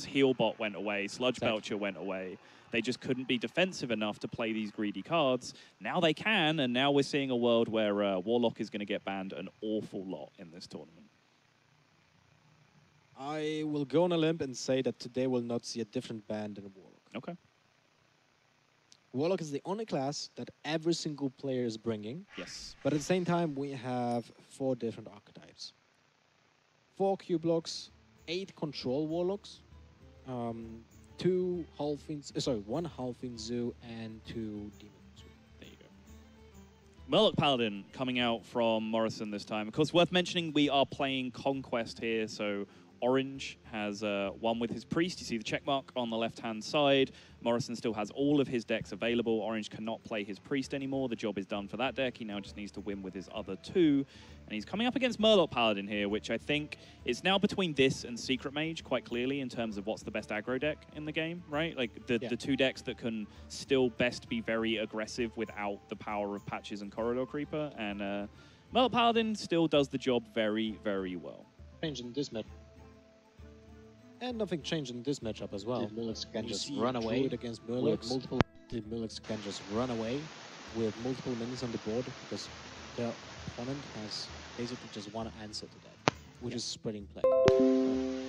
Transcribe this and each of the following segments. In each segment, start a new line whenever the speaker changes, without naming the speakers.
Healbot went away, Sludge Belcher went away. They just couldn't be defensive enough to play these greedy cards. Now they can, and now we're seeing a world where Warlock is going to get banned an awful lot in this tournament.
I will go on a limb and say that today we'll not see a different ban than Warlock.
Okay.
Warlock is the only class that every single player is bringing.
Yes.
But at the same time, we have 4 different archetypes. 4 Q blocks, 8 control Warlocks, 2 Halfling, sorry, 1 Halfling Zoo, and 2 Demon Zoo. There you go.
Murloc Paladin coming out from Morrison this time. Of course, worth mentioning, we are playing Conquest here, so Orange has one with his Priest. You see the checkmark on the left-hand side. Morrison still has all of his decks available. Orange cannot play his Priest anymore. The job is done for that deck. He now just needs to win with his other 2. And he's coming up against Murloc Paladin here, which I think is now between this and Secret Mage, quite clearly, in terms of what's the best aggro deck in the game, right? Like, the 2 decks that can still best be very aggressive without the power of Patches and Corridor Creeper. And Murloc Paladin still does the job very, very well.
Change in this match.
And nothing changed in this matchup as well.
Did Murlocs can
You
just
see
run away
Druid against Murlocs.
multiple.
The Murlocs can just run away with multiple minions on the board because their opponent has basically just one answer to that, which is spreading play.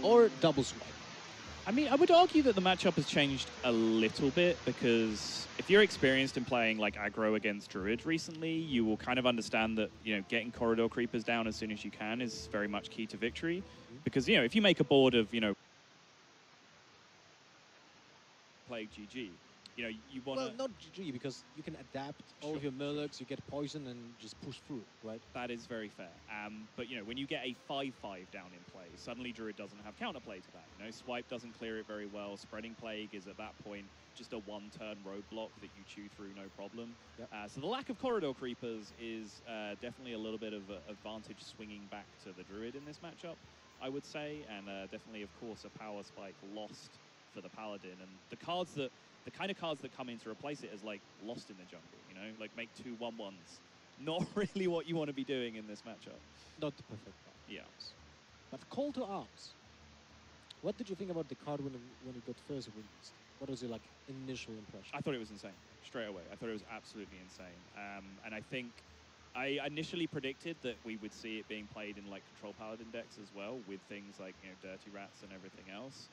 Or double swipe.
I mean, I would argue that the matchup has changed a little bit because if you're experienced in playing like aggro against Druid recently, you will kind of understand that, you know, getting Corridor Creepers down as soon as you can is very much key to victory. Because, you know, if you make a board of, you know, Plague GG, you know, you want to...
Well, not GG, because you can adapt all of your Murlocs, you get poison and just push through, right?
That is very fair. But, you know, when you get a 5-5 down in play, suddenly Druid doesn't have counterplay to that. You know, Swipe doesn't clear it very well. Spreading Plague is, at that point, just a one-turn roadblock that you chew through no problem.
Yep.
So the lack of Corridor Creepers is definitely a little bit of advantage swinging back to the Druid in this matchup, I would say. And definitely, of course, a Power Spike lost for the Paladin. And the cards that... The kind of cards that come in to replace it is like Lost in the Jungle, you know? Like make 2 1/1s. Not really what you want to be doing in this matchup.
Not the perfect card.
Yeah.
But Call to Arms. What did you think about the card when it got first released? What was your like initial impression?
I thought it was insane, straight away. I thought it was absolutely insane. And I think I initially predicted that we would see it being played in like Control Paladin decks as well, with things like, you know, Dirty Rats and everything else.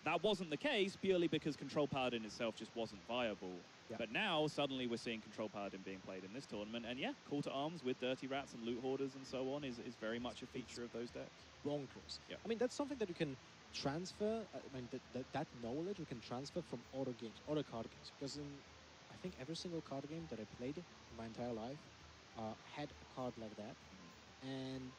That wasn't the case purely because Control Paladin itself just wasn't viable.
Yeah.
But now, suddenly, we're seeing Control Paladin being played in this tournament. And yeah, Call to Arms with Dirty Rats and Loot Hoarders and so on is very much a feature of those decks.
Bonkers.
Yeah.
I mean, that's something that you can transfer. I mean, that knowledge we can transfer from other games, other card games. Because in, I think, every single card game that I played in my entire life had a card like that. And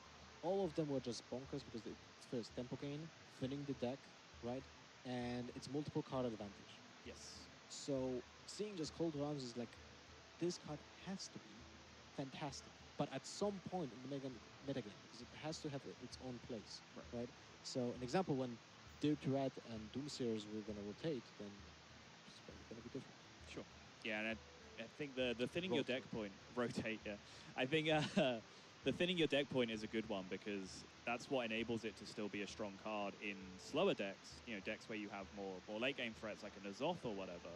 all of them were just bonkers because it's first tempo gain, filling the deck, right? And it's multiple card advantage.
Yes.
So seeing just Call to Arms is like, this card has to be fantastic. But at some point in the metagame, because it has to have its own place, right? So an example, when Dirty Rat and Doomsayers were going to rotate, then it's probably going to be different.
Sure. Yeah, and I think the thinning your deck point, rotate, yeah. I think the thinning your deck point is a good one because that's what enables it to still be a strong card in slower decks, you know, decks where you have more late game threats like a N'Zoth or whatever.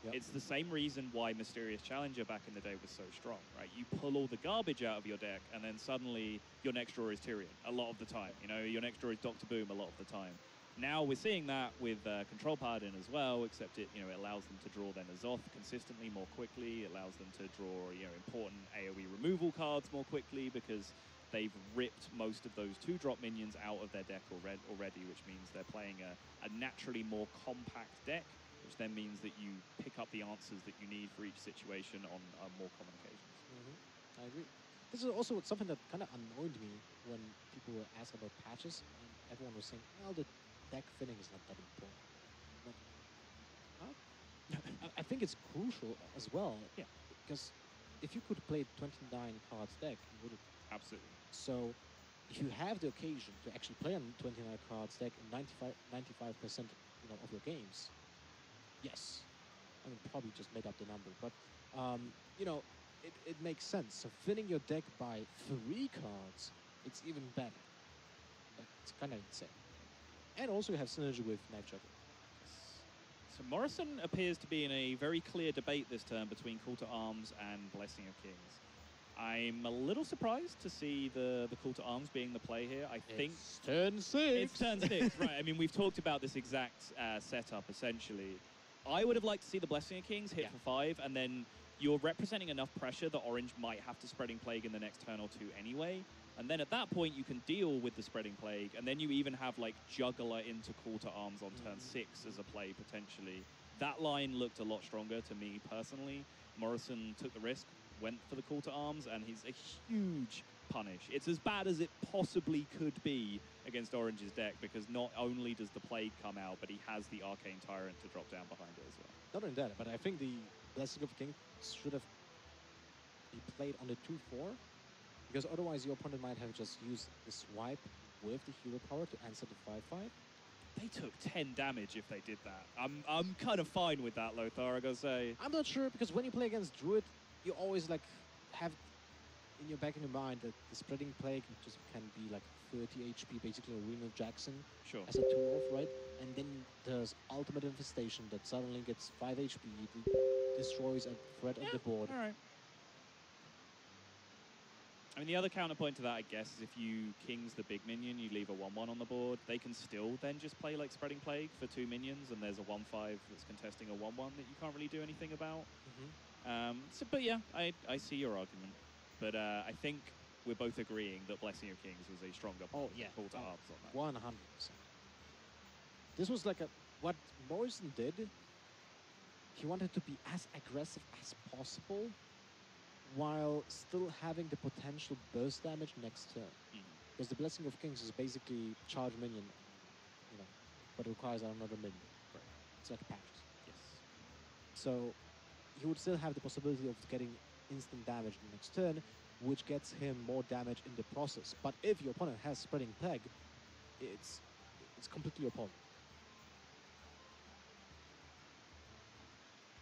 Yep. It's the same reason why Mysterious Challenger back in the day was so strong, right? You pull all the garbage out of your deck and then suddenly your next draw is Tyrion a lot of the time. You know, your next draw is Dr. Boom a lot of the time. Now we're seeing that with Control Paladin as well, except it, you know, it allows them to draw their N'Zoth consistently more quickly. It allows them to draw, you know, important AoE removal cards more quickly because they've ripped most of those 2-drop minions out of their deck already, which means they're playing a naturally more compact deck, which then means that you pick up the answers that you need for each situation on more common occasions.
I agree. This is also something that kind of annoyed me when people were asked about patches, and everyone was saying, well, the deck thinning is not that important. But I think it's crucial as well. Yeah. Because if you could play 29 cards deck, you would have.
Absolutely.
So if you have the occasion to actually play on 29 cards deck in 95%, you know, of your games, yes. I mean, probably just made up the number, but you know, it makes sense. So thinning your deck by 3 cards, it's even better. It's kind of insane. And also you have synergy with Knife Juggler.
So Morrison appears to be in a very clear debate this turn between Call to Arms and Blessing of Kings. I'm a little surprised to see the Call to Arms being the play here. I think
it's turn 6.
It's turn 6, right. I mean, we've talked about this exact setup, essentially. I would have liked to see the Blessing of Kings hit for 5, and then you're representing enough pressure that Orange might have to Spreading Plague in the next turn or 2 anyway. And then at that point, you can deal with the Spreading Plague, and then you even have, like, Juggler into Call to Arms on turn 6 as a play, potentially. That line looked a lot stronger to me, personally. Morrison took the risk, went for the Call to Arms, and he's a huge punish. It's as bad as it possibly could be against Orange's deck, because not only does the Plague come out, but he has the Arcane Tyrant to drop down behind it as well.
Not only that, but I think the Blessing of Kings should have been played on the 2/4, because otherwise your opponent might have just used the swipe with the hero power to answer the 5/5.
They took 10 damage if they did that. I'm kind of fine with that, Lothar, I gotta say.
I'm not sure, because when you play against Druid, you always like have in your back in your mind that the Spreading Plague just can be like 30 HP, basically a Arena Jackson as a 2-off, right? And then there's Ultimate Infestation that suddenly gets 5 HP, destroys a threat on the board.
All right. I mean, the other counterpoint to that, I guess, is if you Kings the big minion, you leave a 1/1 on the board, they can still then just play like Spreading Plague for 2 minions, and there's a 1/5 that's contesting a 1/1 that you can't really do anything about. But yeah, I see your argument. But I think we're both agreeing that Blessing of Kings was a stronger Call to Arms on that.
100%. This was like what Morrison did. He wanted to be as aggressive as possible, while still having the potential burst damage next turn. Because the Blessing of Kings is basically charge minion, you know, but it requires another minion.
Right.
It's like a patch.
Yes.
So he would still have the possibility of getting instant damage the next turn, which gets him more damage in the process. But if your opponent has Spreading Plague, it's completely your problem.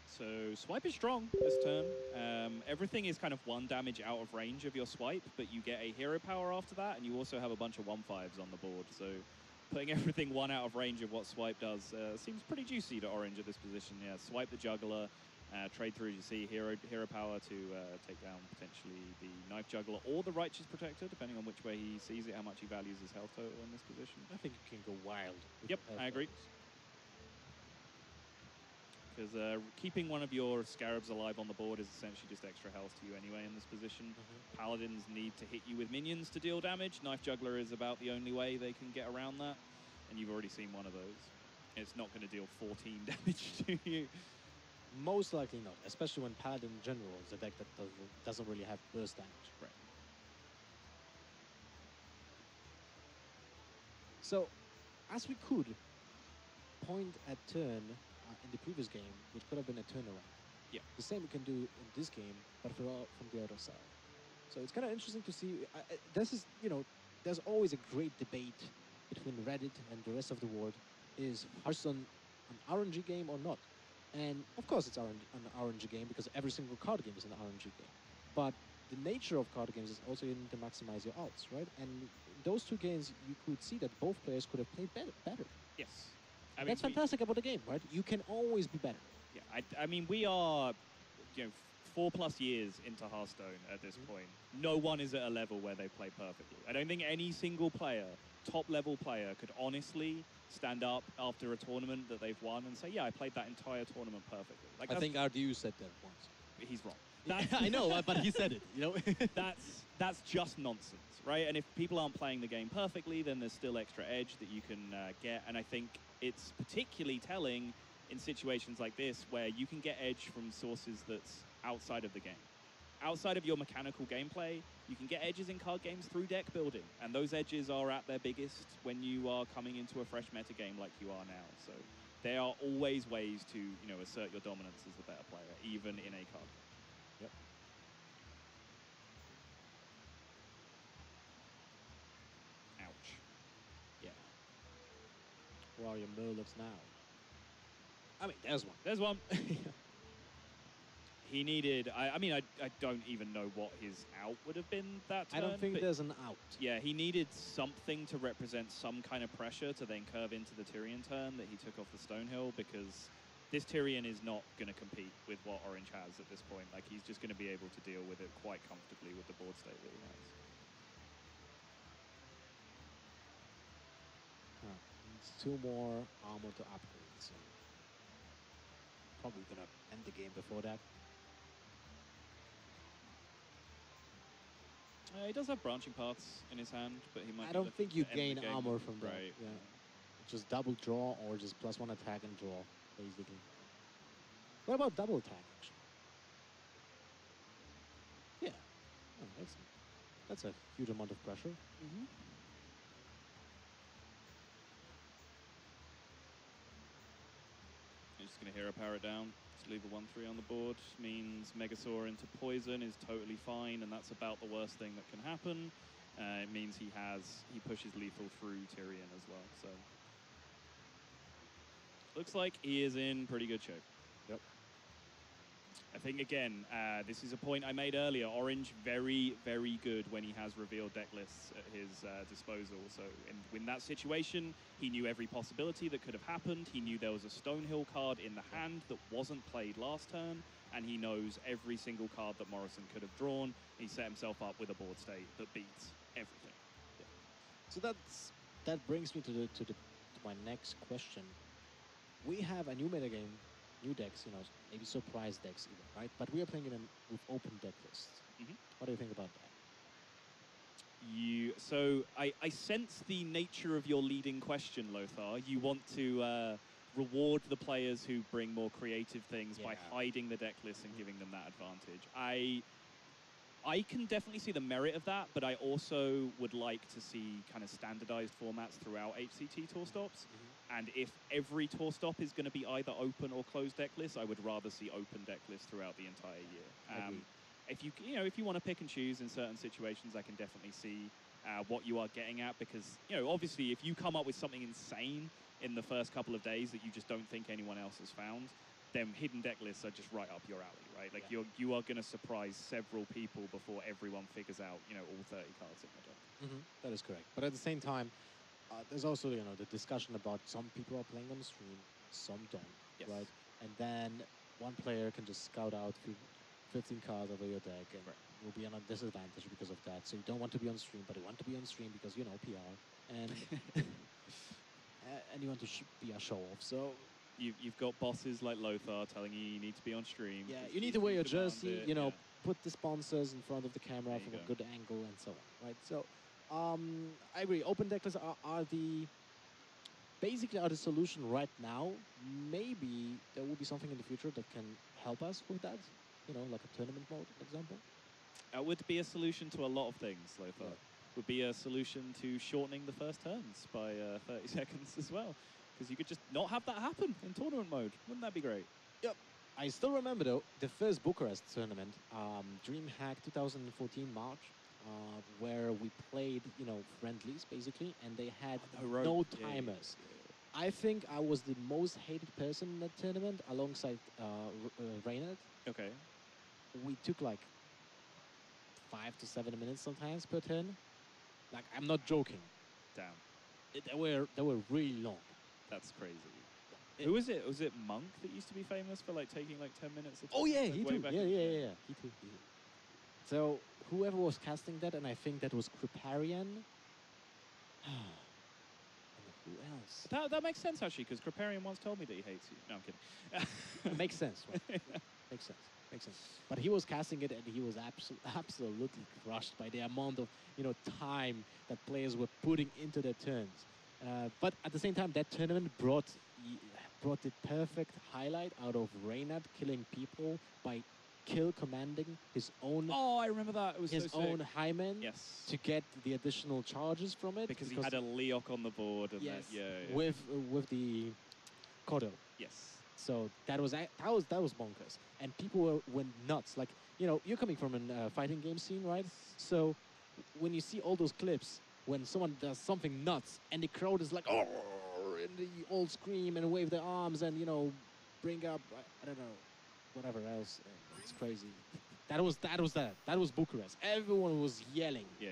So swipe is strong this turn. Everything is kind of 1 damage out of range of your swipe, but you get a hero power after that, and you also have a bunch of 1/5s on the board. So putting everything 1 out of range of what swipe does seems pretty juicy to Orange at this position. Yeah, swipe the Juggler, trade through, as you see, hero power to take down potentially the Knife Juggler or the Righteous Protector, depending on which way he sees it, how much he values his health total in this position.
I think you can go wild.
Yep, I agree. Because keeping one of your Scarabs alive on the board is essentially just extra health to you anyway in this position. Paladins need to hit you with minions to deal damage. Knife Juggler is about the only way they can get around that. And you've already seen one of those. It's not going to deal 14 damage to you.
Most likely not, especially when Paladin in general is a deck that doesn't really have burst damage.
Right.
So, as we could point at turn in the previous game, which could have been a turnaround.
Yeah.
The same we can do in this game, but from the other side. So it's kind of interesting to see. This is, you know, there's always a great debate between Reddit and the rest of the world. Is Hearthstone an RNG game or not? And of course it's an RNG game, because every single card game is an RNG game. But the nature of card games is also you need to maximize your outs, right? And in those 2 games, you could see that both players could have played better.
Yes.
That's fantastic about the game, right? You can always be better.
Yeah, I mean, we are, 4+ years into Hearthstone at this point. No one is at a level where they play perfectly. I don't think any single player, top-level player, could honestly stand up after a tournament that they've won and say, yeah, I played that entire tournament perfectly. Like,
I think RDU said that once.
He's wrong.
I know, but he said it, you know?
That's just nonsense, right? And if people aren't playing the game perfectly, then there's still extra edge that you can get. And I think it's particularly telling in situations like this, where you can get edge from sources that's outside of the game. Outside of your mechanical gameplay, you can get edges in card games through deck building. And those edges are at their biggest when you are coming into a fresh meta game like you are now. So there are always ways to, assert your dominance as the better player, even in a card game.
Yep.
Ouch.
Yeah. Where are your Murlocs now? I mean, there's one.
There's one. He needed. I mean, I don't even know what his out would have been that turn.
I don't think there's an out.
Yeah, he needed something to represent some kind of pressure to then curve into the Tyrion turn that he took off the Stonehill, because this Tyrion is not going to compete with what Orange has at this point. Like, he's just going to be able to deal with it quite comfortably with the board state that he has.
Needs 2 more armor to upgrade, so probably gonna end the game before that.
He does have branching paths in his hand, but he might.
I don't think you gain
game
armor from that.
right.
Yeah. Just double draw or just +1 attack and draw, basically. What about double attack, actually? Yeah. Oh, excellent. That's a huge amount of pressure.
Mm-hmm. You're just going to hero power it down. Just leave a 1/3 on the board. Means Megasaur into poison is totally fine, and that's about the worst thing that can happen. It means he pushes lethal through Tyrion as well. So looks like he is in pretty good shape.
Yep.
I think, again, this is a point I made earlier. Orange, very, very good when he has revealed deck lists at his disposal. So in that situation, he knew every possibility that could have happened. He knew there was a Stonehill card in the hand that wasn't played last turn, and he knows every single card that Morrison could have drawn. He set himself up with a board state that beats everything.
Yeah. So that brings me to my next question. We have a new metagame, new decks, you know, maybe surprise decks even, right? But we are playing with open deck lists.
Mm-hmm.
What do you think about that?
So I sense the nature of your leading question, Lothar. You want to reward the players who bring more creative things by hiding the deck list and giving them that advantage. I can definitely see the merit of that, but I also would like to see kind of standardized formats throughout HCT tour stops.
Mm-hmm.
And if every tour stop is going to be either open or closed deck lists, I would rather see open deck lists throughout the entire year. If you want to pick and choose in certain situations, I can definitely see what you are getting at, because obviously if you come up with something insane in the first couple of days that you just don't think anyone else has found, then hidden deck lists are just right up your alley, right? Like you are going to surprise several people before everyone figures out all 30 cards in the deck.
Mm-hmm. That is correct. But at the same time, there's also the discussion about some people are playing on the stream, some don't, right? And then one player can just scout out 15 cards over your deck and will be on a disadvantage because of that. So you don't want to be on stream, but you want to be on stream because PR and and you want to be a show off. So
you've got bosses like Lothar telling you need to be on stream.
Yeah, you need to wear your jersey. Put the sponsors in front of the camera from a good angle and so on, right? So I agree. Open deck lists are the solution right now. Maybe there will be something in the future that can help us with that. Like a tournament mode, for example.
It would be a solution to a lot of things, Lothar. Would be a solution to shortening the first turns by 30 seconds as well. Because you could just not have that happen in tournament mode. Wouldn't that be great?
Yep. I still remember, though, the first Bucharest tournament, DreamHack 2014 March, where we played, friendlies, basically, and they had no timers. I think I was the most hated person in that tournament, alongside Reynard.
Okay.
We took, 5 to 7 minutes sometimes per turn. Like, I'm not joking.
Damn.
They were really long.
That's crazy. Who was it? Was it Monk that used to be famous for taking 10 minutes?
Oh yeah, he too. Yeah. He too. So whoever was casting that, and I think that was Kriparian. Who else?
That makes sense actually, because Kriparian once told me that he hates you. No, I'm kidding.
It makes sense, right? Makes sense. But he was casting it, and he was absolutely crushed by the amount of time that players were putting into their turns. But at the same time, that tournament brought the perfect highlight out of Reynard killing people by commanding his own.
Oh, I remember that. It was
his own Hyman.
Yes.
To get the additional charges from it
because he had a Leok on the board. And
yes.
Yeah.
With the Kodo.
Yes.
So that was bonkers, and people went nuts. Like you're coming from a fighting game scene, right? So when you see all those clips when someone does something nuts and the crowd is like, oh, and they all scream and wave their arms and bring up I don't know whatever else. It's crazy. That was Bucharest. Everyone was yelling.
Yeah.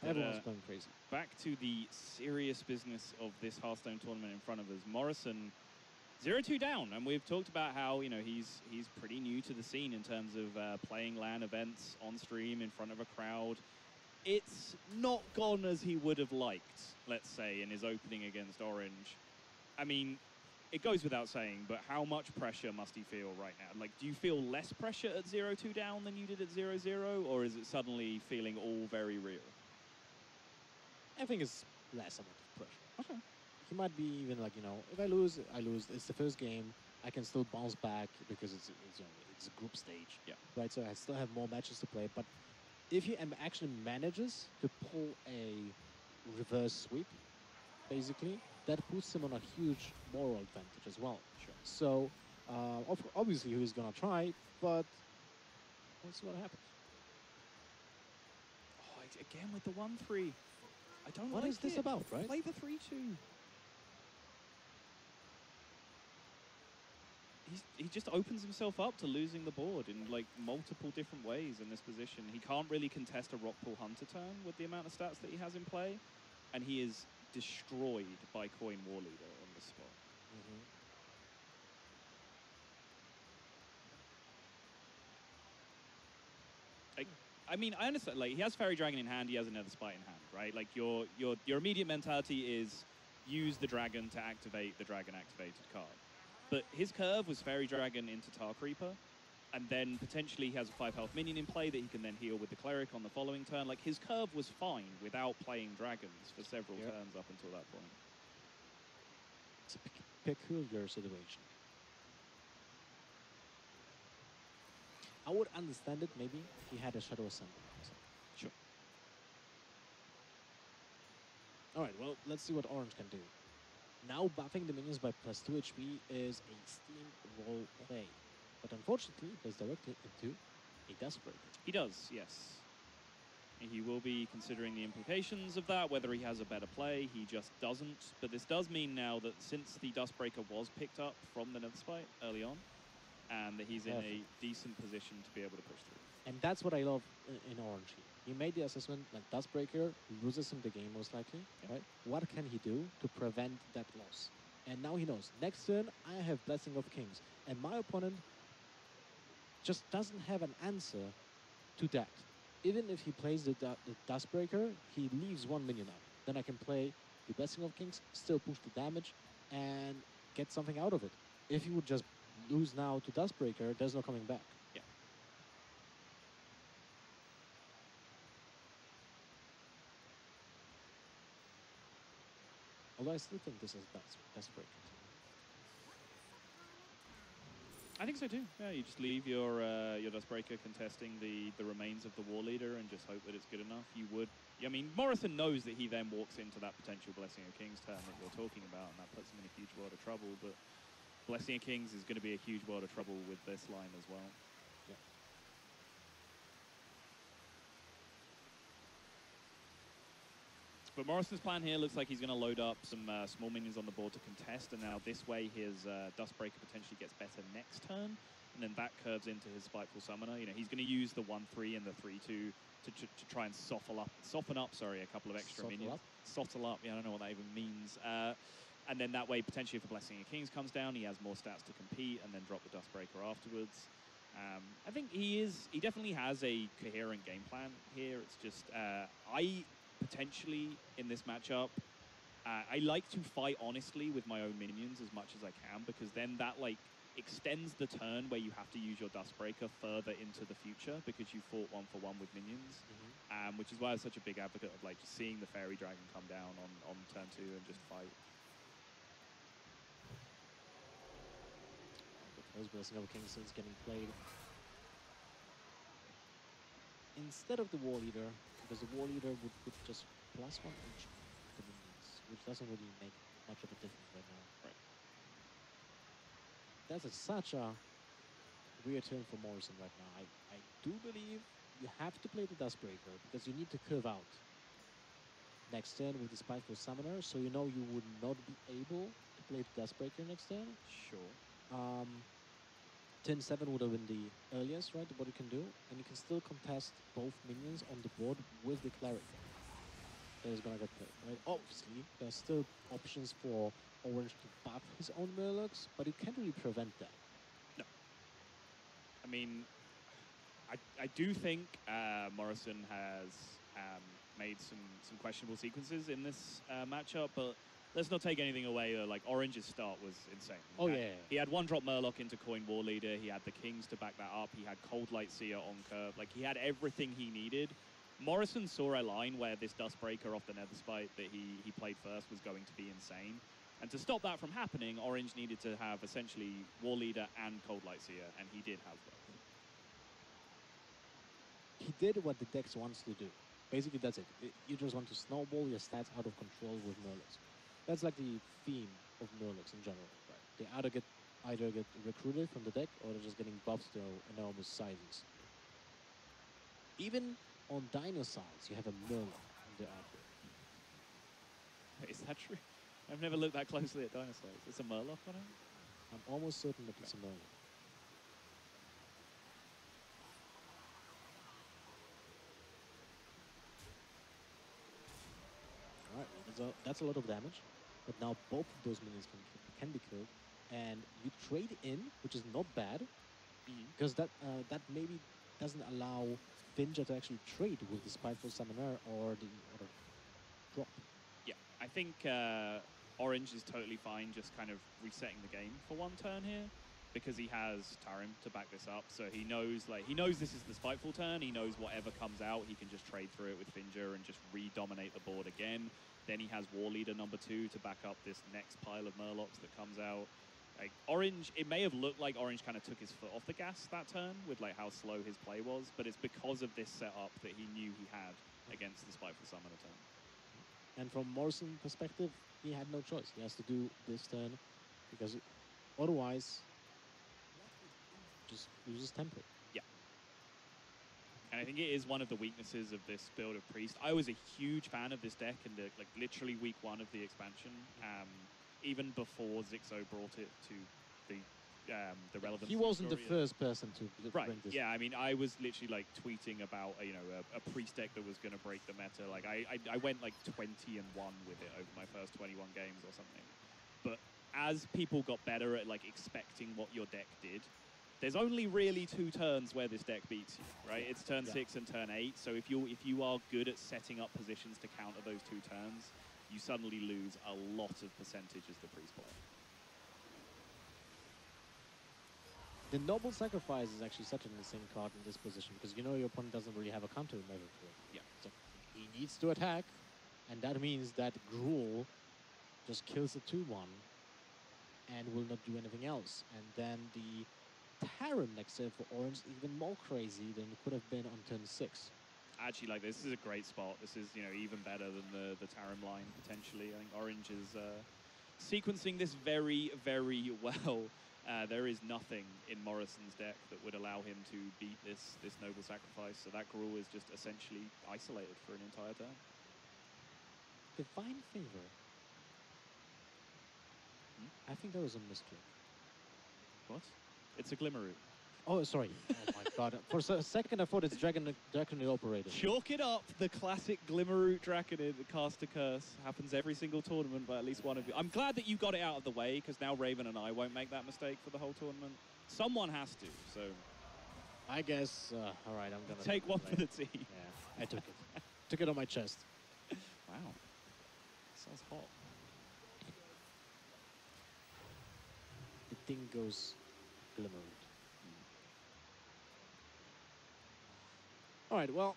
Everyone was going crazy.
Back to the serious business of this Hearthstone tournament in front of us. Morrison 0-2 down, and we've talked about how he's pretty new to the scene in terms of playing LAN events on stream in front of a crowd. It's not gone as he would have liked, let's say, in his opening against Orange. I mean, it goes without saying, but how much pressure must he feel right now? Like, do you feel less pressure at 0-2 down than you did at 0-0, or is it suddenly feeling all very real?
I think it's less amount of pressure.
Okay.
He might be even like, if I lose, I lose. It's the first game. I can still bounce back because it's a group stage.
Yeah.
Right. So I still have more matches to play. But if he actually manages to pull a reverse sweep, basically, that puts him on a huge moral advantage as well.
Sure.
So obviously he's gonna try, but we'll see what happens.
Oh, again with the 1-3. I don't
What
like
is this
it.
about, right?
Play the 3-2. He just opens himself up to losing the board in like multiple different ways in this position. He can't really contest a Rockpool Hunter turn with the amount of stats that he has in play, and he is destroyed by Coin War Leader on the spot. I mean, I understand. Like, he has Fairy Dragon in hand. He has another Spite in hand, right? Like, your immediate mentality is use the dragon to activate the dragon activated card. But his curve was Fairy Dragon into Tar Creeper, and then potentially he has a 5 health minion in play that he can then heal with the Cleric on the following turn. Like, his curve was fine without playing dragons for several turns up until that point.
It's a peculiar situation. I would understand it maybe if he had a Shadow Assembly.
Sure.
Alright, well, let's see what Orange can do. Now buffing the minions by +2 HP is a steamroll play. But unfortunately, it goes directly into a Dust Breaker.
He does, yes. He will be considering the implications of that, whether he has a better play. He just doesn't. But this does mean now that since the Dust Breaker was picked up from the Nether Spite early on, and that he's in a decent position to be able to push through.
And that's what I love in Orange here. He made the assessment, like, Dustbreaker loses him the game most likely, right? What can he do to prevent that loss? And now he knows, next turn, I have Blessing of Kings. And my opponent just doesn't have an answer to that. Even if he plays the Dustbreaker, he leaves 1 minion out. Then I can play the Blessing of Kings, still push the damage, and get something out of it. If he would just lose now to Dustbreaker, there's no coming back.
Yeah.
Although I still think this is Dustbreaker.
I think so too. Yeah, you just leave your Dustbreaker contesting the remains of the War Leader and just hope that it's good enough. You would. I mean, Morrison knows that he then walks into that potential Blessing of Kings turn that you're talking about, and that puts him in a huge world of trouble. But Blessing of Kings is going to be a huge world of trouble with this line as well.
Yeah.
But Morrison's plan here looks like he's going to load up some small minions on the board to contest, and now this way his Dustbreaker potentially gets better next turn, and then that curves into his Spiteful Summoner. You know, he's going to use the 1-3 and the 3-2 to try and soften up a couple of extra minions. Sottle up, yeah, I don't know what that even means. And then that way, potentially, if a Blessing of Kings comes down, he has more stats to compete and then drop the Dustbreaker afterwards. I think he definitely has a coherent game plan here. It's just, I potentially, in this matchup, I like to fight honestly with my own minions as much as I can, because then that, like, extends the turn where you have to use your Dustbreaker further into the future because you fought 1-for-1 with minions, which is why I'm such a big advocate of, like, just seeing the Fairy Dragon come down on turn 2 and just fight.
Those Blessing of Kings is getting played instead of the War Leader, because the War Leader would put just +1 each to the minions, which doesn't really make much of a difference right now.
Right.
That's such a weird turn for Morrison right now. I do believe you have to play the Dustbreaker because you need to curve out next turn with the Spiteful Summoner, so you know you would not be able to play the Dustbreaker next turn.
Sure.
turn 7 would have been the earliest, right, what you can do, and you can still contest both minions on the board with the cleric that is gonna get played, right? Obviously, there's still options for Orange to buff his own Murlocs, but you can't really prevent that.
No. I mean, I do think Morrison has made some questionable sequences in this matchup, but let's not take anything away. Like, Orange's start was insane. He had one drop Murloc into Coin War Leader. He had the Kings to back that up. He had Cold Light Seer on curve. Like, he had everything he needed. Morrison saw a line where this Dustbreaker off the Netherspite that he played first was going to be insane. And to stop that from happening, Orange needed to have essentially War Leader and Cold Light Seer, and he did have both.
He did what the Dex wants to do. Basically, that's it. You just want to snowball your stats out of control with Murlocs. That's like the theme of Murlocs in general, right? They either get recruited from the deck, or they're just getting buffs to enormous sizes. Even on Dino sides, you have a Murloc in the artwork.
Wait, is that true? I've never looked that closely at Dino sides. It's a Murloc on it?
I'm almost certain that it's a Murloc. Alright, that's a lot of damage, but now both of those minions can be killed, and you trade in, which is not bad, because that maybe doesn't allow Finja to actually trade with the Spiteful Summoner or the drop.
Yeah, I think Orange is totally fine just kind of resetting the game for one turn here, because he has Tarim to back this up, so he knows this is the Spiteful turn. He knows whatever comes out, he can just trade through it with Finja and just re-dominate the board again. Then he has War Leader number 2 to back up this next pile of Murlocs that comes out. Like, Orange, it may have looked like Orange kind of took his foot off the gas that turn with like how slow his play was, but it's because of this setup that he knew he had against the Spiteful Summoner turn.
And from Morrison's perspective, he had no choice. He has to do this turn, because otherwise, just loses tempo.
Yeah. And I think it is one of the weaknesses of this build of Priest. I was a huge fan of this deck in the, like, literally week 1 of the expansion, even before Zixo brought it to the relevance.
He wasn't the first person to bring this.
Yeah, I mean, I was literally like tweeting about a Priest deck that was going to break the meta. Like, I went like 20-1 with it over my first 21 games or something. But as people got better at like expecting what your deck did, there's only really 2 turns where this deck beats you, right? It's turn 6 and turn 8. So if you are good at setting up positions to counter those 2 turns, you suddenly lose a lot of percentage as the Priest player.
The Noble Sacrifice is actually such an insane card in this position, because you know your opponent doesn't really have a counter measure for it.
Yeah.
So he needs to attack, and that means that Gruul just kills the 2-1 and will not do anything else. And then the Tarim next turn for Orange is even more crazy than it could have been on turn 6.
Actually, like, this is a great spot. This is, you know, even better than the Tarim line, potentially. I think Orange is sequencing this very, very well. There is nothing in Morrison's deck that would allow him to beat this Noble Sacrifice, so that Gruul is just essentially isolated for an entire turn.
Divine Favor. I think that was a mistake.
What? It's a Glimmerroot.
Oh, sorry. Oh my god. For a second I thought it's Draconid Operator.
Chalk it up. The classic Glimmerroot Draconid that casts a curse. Happens every single tournament by at least one of you. I'm glad that you got it out of the way, because now Raven and I won't make that mistake for the whole tournament. Someone has to, so...
I guess, alright, I'm gonna...
Take one for the team.
Yeah, I took it. Took it on my chest.
Wow. Sounds hot.
The thing goes Glimmerroot. Alright, well,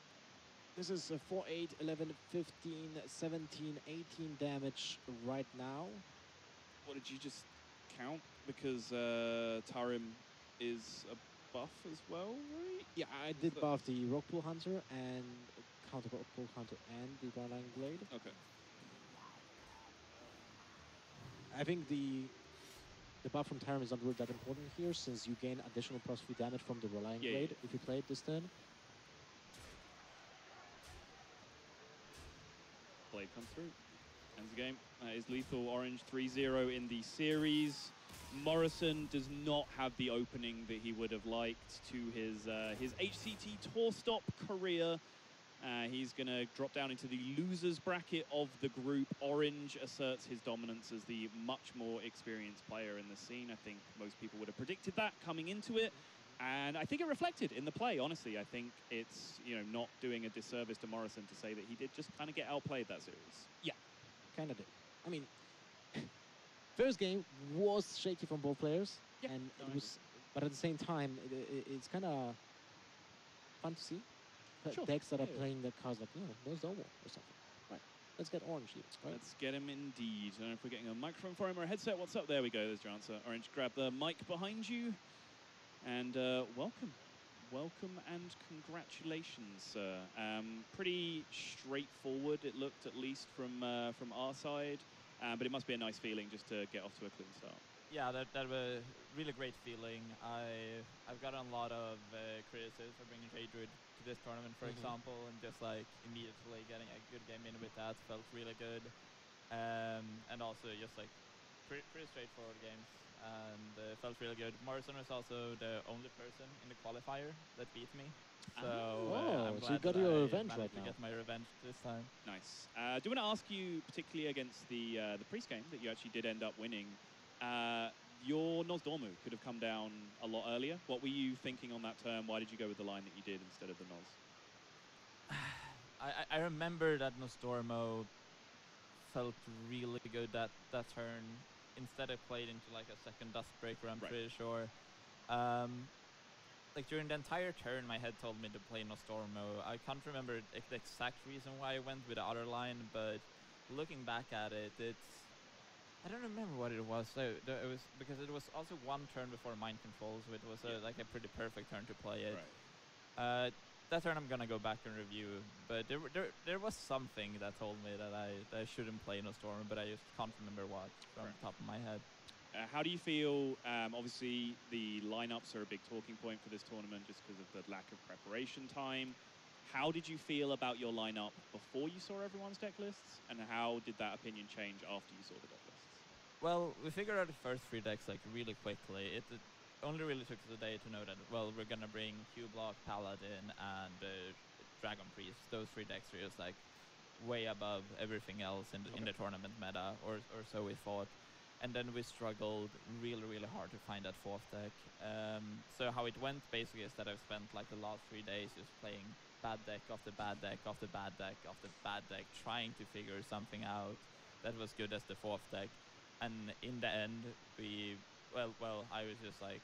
this is 4, 8, 11, 15, 17, 18 damage right now.
What did you just count? Because Tarim is a buff as well, right?
Yeah, I did buff the Rockpool Hunter and counter Rockpool Hunter and the Rallying Blade.
Okay.
I think the buff from Tarim is not really that important here, since you gain additional +3 damage from the Rallying Blade if you play it this turn. Blade
comes through. Ends the game. Is lethal. Orange 3-0 in the series. Morrison does not have the opening that he would have liked to his HCT tour stop career. He's going to drop down into the losers bracket of the group. Orange asserts his dominance as the much more experienced player in the scene. I think most people would have predicted that coming into it. And I think it reflected in the play, honestly. I think it's, you know, not doing a disservice to Morrison to say that he did just kind of get outplayed that series.
Yeah, kind of did. I mean, first game was shaky from both players,
Yeah,
and
no,
it was, but at the same time, it's kind of fun to see
Sure.
decks that are playing their cards like, no, there's Domo or something. Right, let's get Orange here. Right?
Let's get him indeed. I don't know if we're getting a microphone for him or a headset. What's up? There we go. There's your answer. Orange, grab the mic behind you. And welcome. Welcome and congratulations, sir. Pretty straightforward, it looked, at least from our side. But it must be a nice feeling just to get off to a clean start.
Yeah, that was a really great feeling. I've gotten a lot of criticism for bringing J-Druid to this tournament, for example, and just like immediately getting a good game in with that felt really good. And also just like pretty straightforward games, and felt really good. Morrison was also the only person in the qualifier that beat me. So I'm glad
so you got your revenge right
to
now.
get my revenge this time.
Nice. Do want to ask you, particularly against the Priest game that you actually did end up winning, your Nosdormu could have come down a lot earlier. What were you thinking on that turn? Why did you go with the line that you did instead of the Nos?
I remember that Nostormo felt really good that turn. Instead I played into like a second Dustbreaker, I'm pretty sure. Like during the entire turn my head told me to play Nostormo. I can't remember the exact reason why I went with the other line, but looking back at it, I don't remember what it was. So it was because it was also one turn before Mind Control, so it was like a pretty perfect turn to play it.
Right.
That turn I'm gonna go back and review, but there was something that told me that I shouldn't play Nostormo, but I just can't remember what from the top of my head.
How do you feel? Obviously, the lineups are a big talking point for this tournament just because of the lack of preparation time. How did you feel about your lineup before you saw everyone's deck lists, and how did that opinion change after you saw the deck lists?
Well, we figured out the first three decks like really quickly. It only really took us a day to know that, well, we're gonna bring Q-Block, Paladin, and Dragon Priest. Those three decks are just like way above everything else in the tournament meta, or so we thought. And then we struggled really, really hard to find that fourth deck. So how it went basically is that I've spent like the last 3 days just playing bad deck after bad deck after bad deck after bad deck, trying to figure something out that was good as the fourth deck. And in the end, I was just like,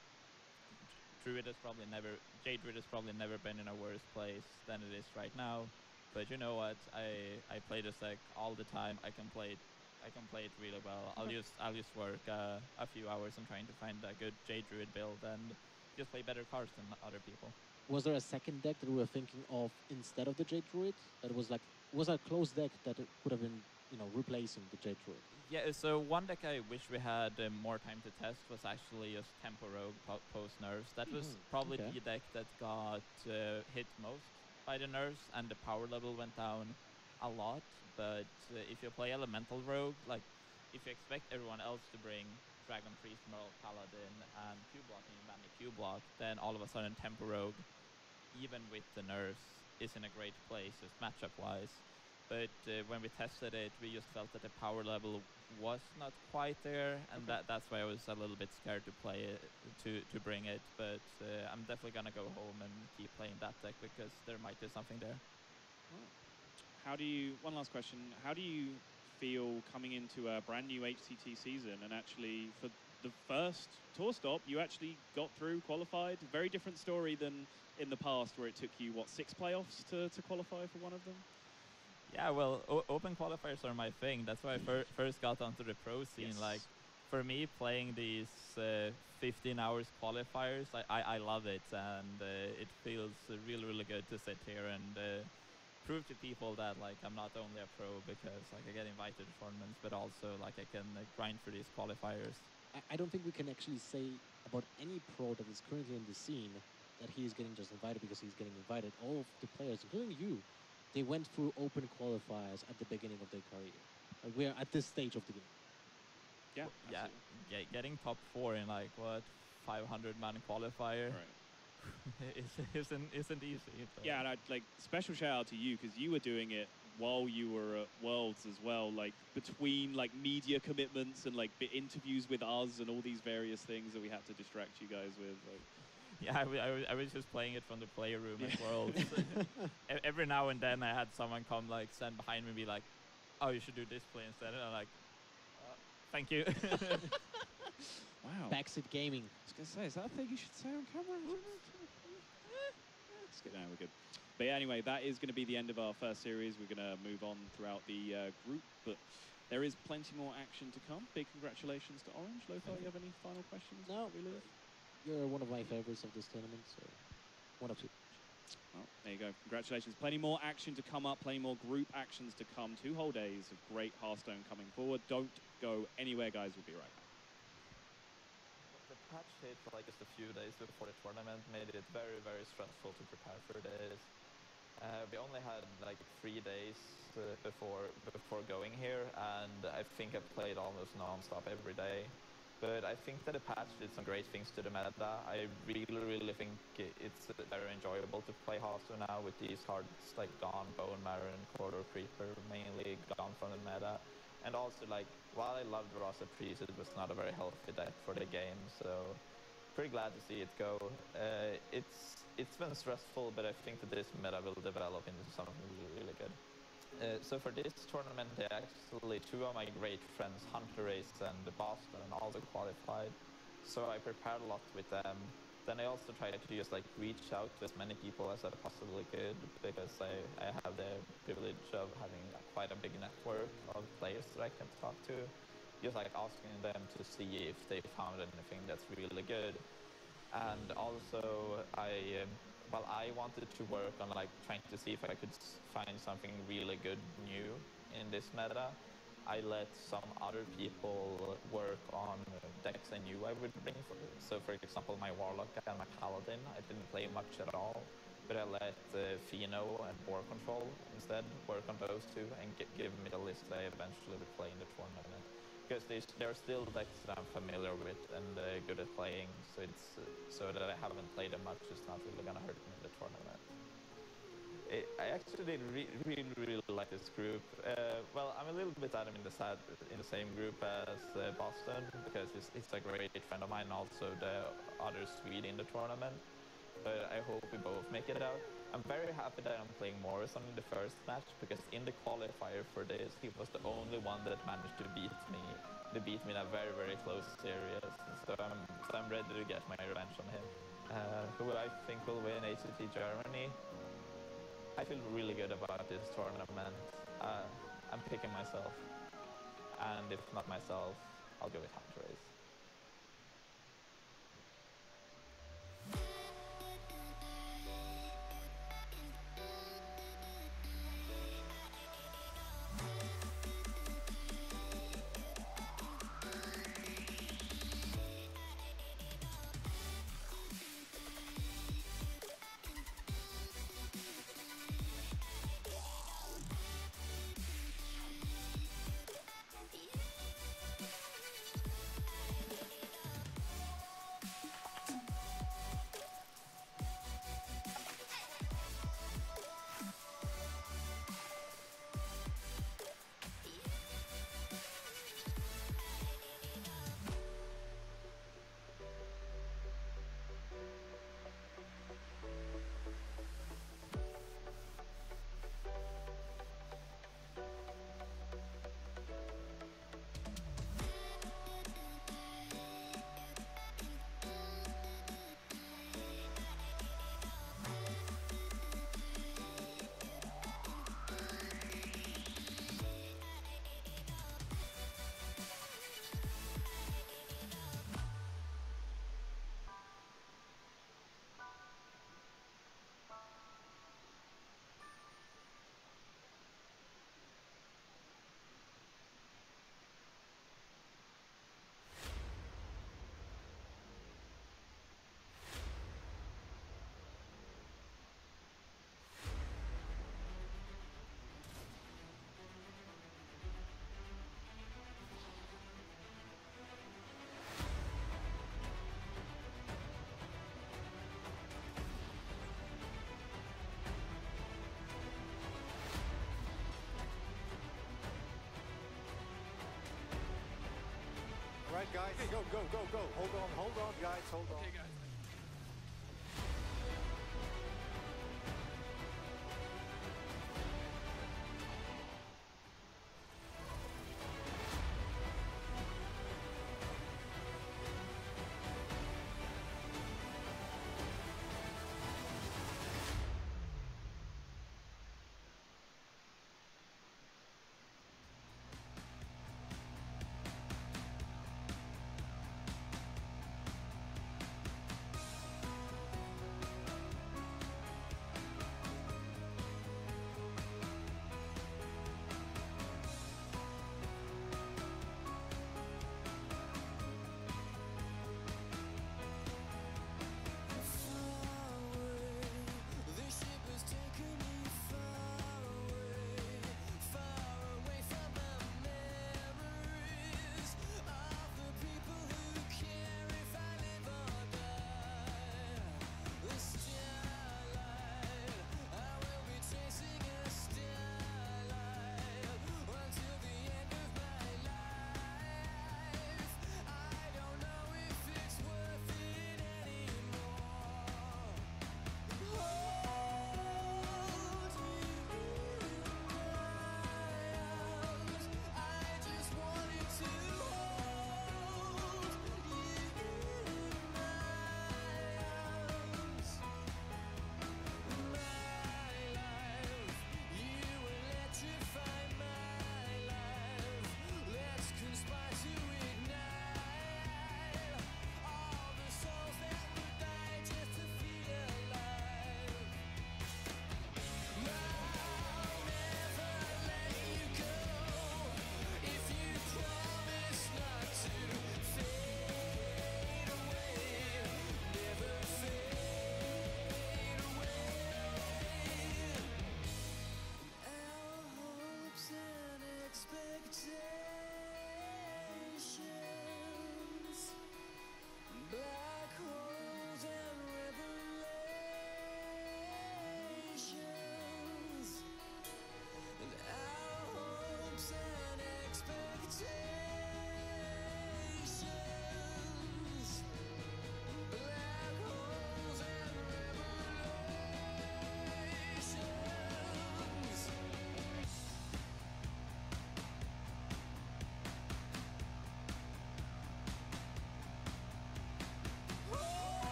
J-Druid has probably never been in a worse place than it is right now. But you know what? I play this deck all the time. I can play it really well. I'll just work a few hours on trying to find a good J-Druid build and just play better cards than other people.
Was there a second deck that we were thinking of instead of the J-Druid? That was like, was a close deck that could have been, you know, replacing the J-Druid?
Yeah, so one deck I wish we had more time to test was actually just Tempo Rogue post-nerfs. That was probably the deck that got hit most by the nerfs, and the power level went down a lot. But if you play Elemental Rogue, like, if you expect everyone else to bring Dragon Priest, Merle, Paladin, and Q-Block, and you ban the Q-Block, then all of a sudden Tempo Rogue, even with the nerfs, is in a great place, just matchup-wise. But when we tested it, we just felt that the power level was not quite there, and that's why I was a little bit scared to play it, to bring it. But I'm definitely gonna go home and keep playing that deck because there might be something there.
One last question, how do you feel coming into a brand new HCT season, and actually for the first tour stop, you actually got through, qualified? Very different story than in the past where it took you, what, 6 playoffs to qualify for one of them?
Yeah, well, open qualifiers are my thing. That's why I first got onto the pro scene.
Yes.
Like, for me, playing these 15 hours qualifiers, I love it, and it feels really, really good to sit here and prove to people that, like, I'm not only a pro because, like, I get invited to tournaments, but also, like, I can grind for these qualifiers.
I don't think we can actually say about any pro that is currently in the scene that he is getting just invited because he's getting invited. All of the players, including you, they went through open qualifiers at the beginning of their career. We're at this stage of the game.
Yeah.
Yeah,
absolutely.
getting top 4 in like what 500-man qualifier
Right.
isn't easy. So.
Yeah, and I'd like special shout out to you because you were doing it while you were at Worlds as well, like between like media commitments and like interviews with us and all these various things that we had to distract you guys with. Like.
Yeah, I was just playing it from the player room at Worlds. Every now and then I had someone come like stand behind me and be like, "Oh, you should do this play instead." And I'm like, "Thank you."
Wow.
Backseat gaming.
I was gonna say, is that a thing you should say on camera? Let's get down. We're good. But yeah, anyway, that is going to be the end of our first series. We're going to move on throughout the group, but there is plenty more action to come. Big congratulations to Orange. Lothar, you have any final questions?
No,
we leave?
You're one of my favorites of this tournament, so one of two.
Well, there you go. Congratulations. Plenty more action to come up, plenty more group actions to come. 2 whole days of great Hearthstone coming forward. Don't go anywhere, guys. We'll be right back.
The patch hit like just a few days before the tournament made it very, very stressful to prepare for this. We only had like 3 days before going here, and I think I played almost non-stop every day. But I think that the patch did some great things to the meta. I really think it's very enjoyable to play Hearthstone now with these cards like Gone, Bone Marrow, and Corridor Creeper mainly gone from the meta. And also, like, while I loved Rasa Priest, it was not a very healthy deck for the game, so pretty glad to see it go. It's been stressful, but I think that this meta will develop into something really good. So for this tournament, actually 2 of my great friends, Hunter Race and Boston, also qualified. So I prepared a lot with them. Then I also tried to just like reach out to as many people as I possibly could, because I have the privilege of having quite a big network of players that I can talk to. Just like asking them to see if they found anything that's really good. And also I wanted to work on like trying to see if I could find something really good new in this meta. I let some other people work on decks I knew I would bring. So for example, my Warlock and my Paladin, I didn't play much at all, but I let Pheno and Boar Control instead work on those 2 and give me the list I eventually would play in the tournament. Because there are still decks that I'm familiar with and good at playing, so it's so that I haven't played them much, it's not really gonna hurt me in the tournament. I actually really like this group. Well, I'm a little bit out in the same group as Boston, because he's a great friend of mine, also the other Swede in the tournament. But I hope we both make it out. I'm very happy that I'm playing Morrison in the first match, because in the qualifier for this, he was the only one that managed to beat me. They beat me in a very, very close series. So I'm ready to get my revenge on him. Who I think will win ACT Germany? I feel really good about this tournament. I'm picking myself. And if not myself, I'll go with Hunter Race.
guys. Okay, go, go, go, go. Hold on, guys, hold on.
Okay, guys.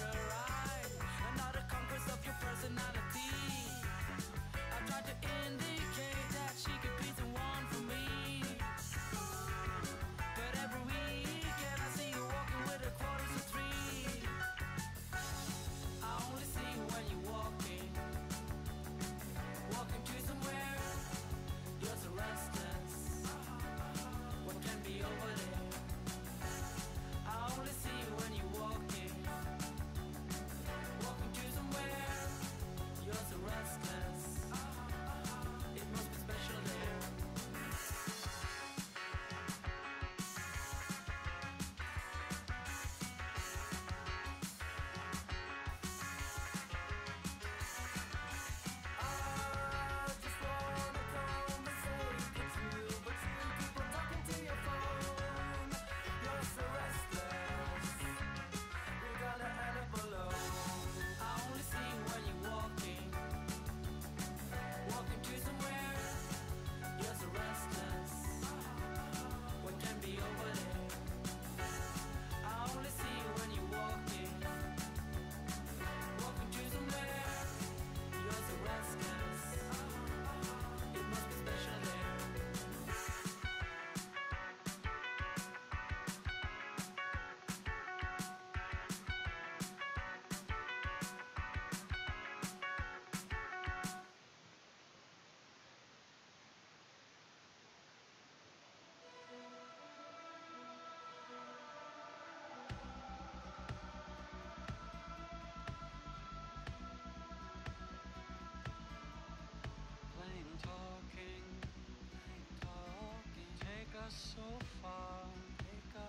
a ride, another conquest of your personality. I tried to indicate that she could be the one for me, but every weekend I see you walking with a quarters of three. I only see you when you're walking to somewhere. You're so restless. What can be over there? I only see you when you're walking to somewhere. You're so restless. It must be special there.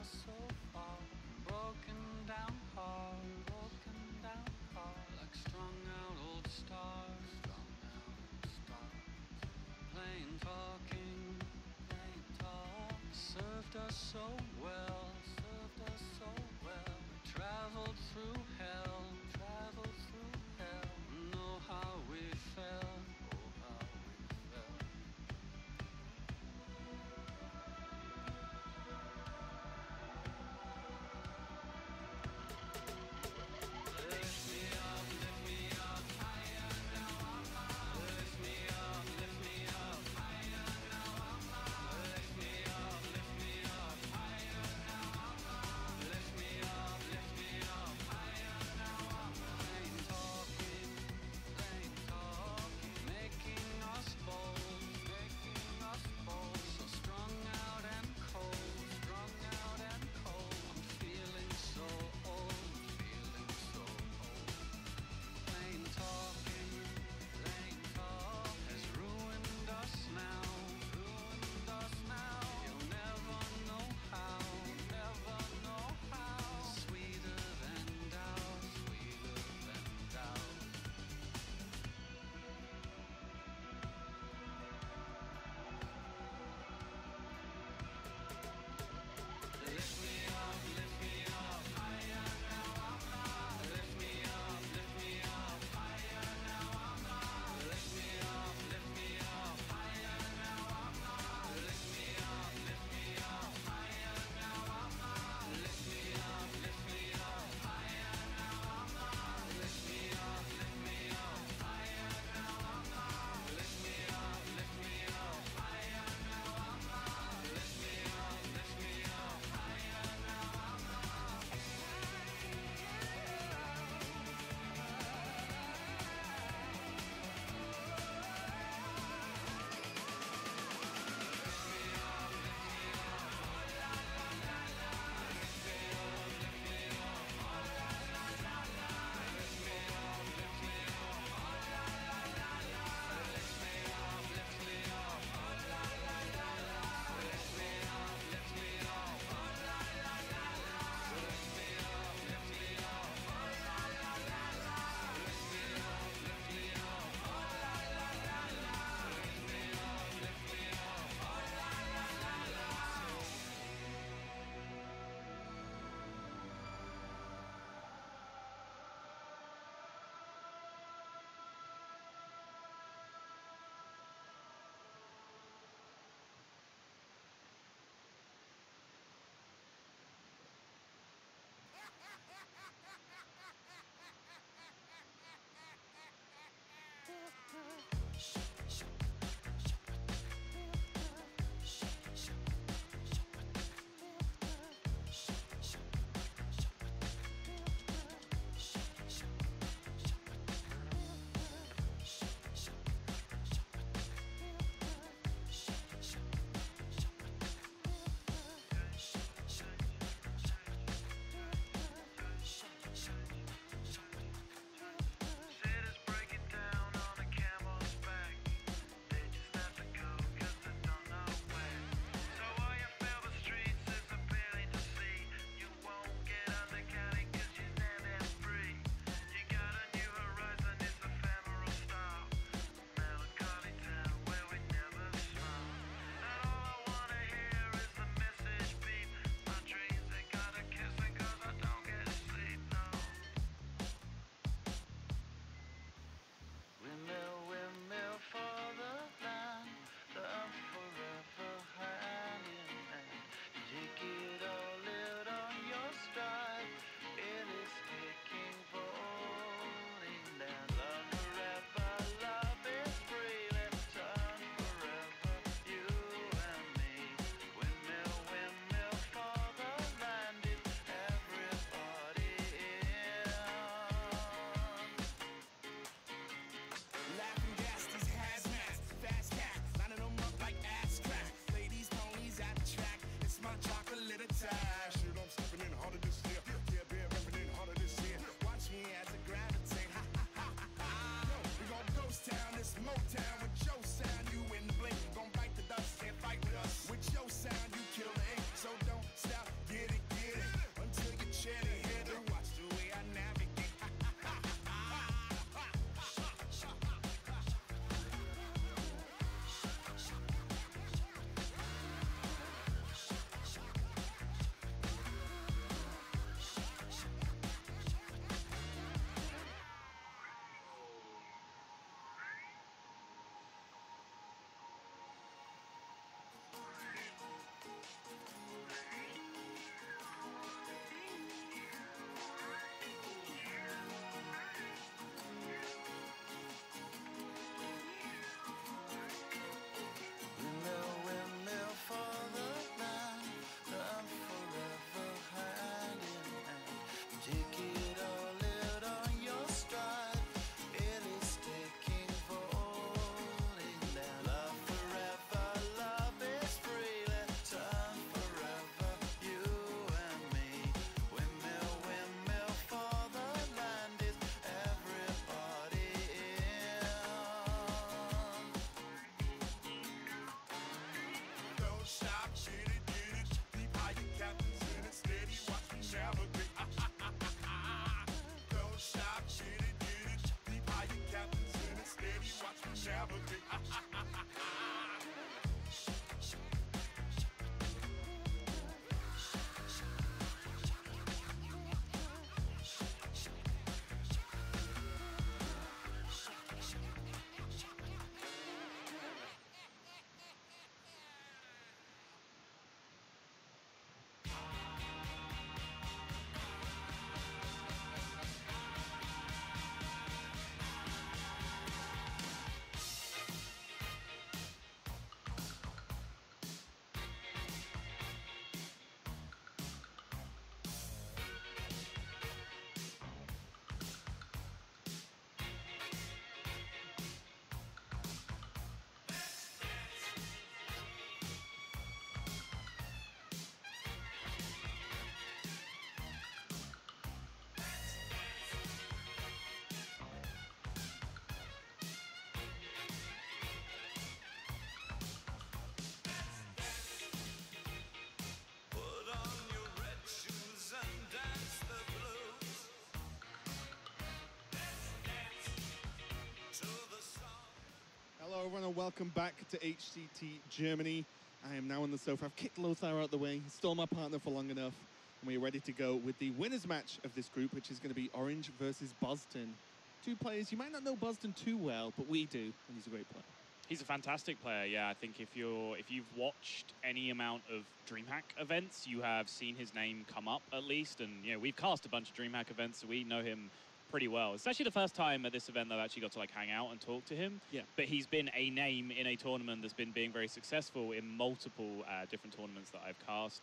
So far, broken down hard, like strung out old stars, plain talking, served us so well, traveled through hell, know how we felt,
welcome back to HCT Germany. I am now on the sofa. I've kicked Lothar out the way. He's still my partner for long enough. And we're ready to go with the winners match of this group, which is going to be Orange versus Boston. Two players. You might not know Boston too well, but we do, and he's a great player.
He's a fantastic player, yeah. I think if you've watched any amount of DreamHack events, you have seen his name come up at least. And you know, we've cast a bunch of DreamHack events, so we know him pretty well. It's actually the first time at this event that I've actually got to like hang out and talk to him.
Yeah.
But he's been a name in a tournament that's been being very successful in multiple different tournaments that I've cast.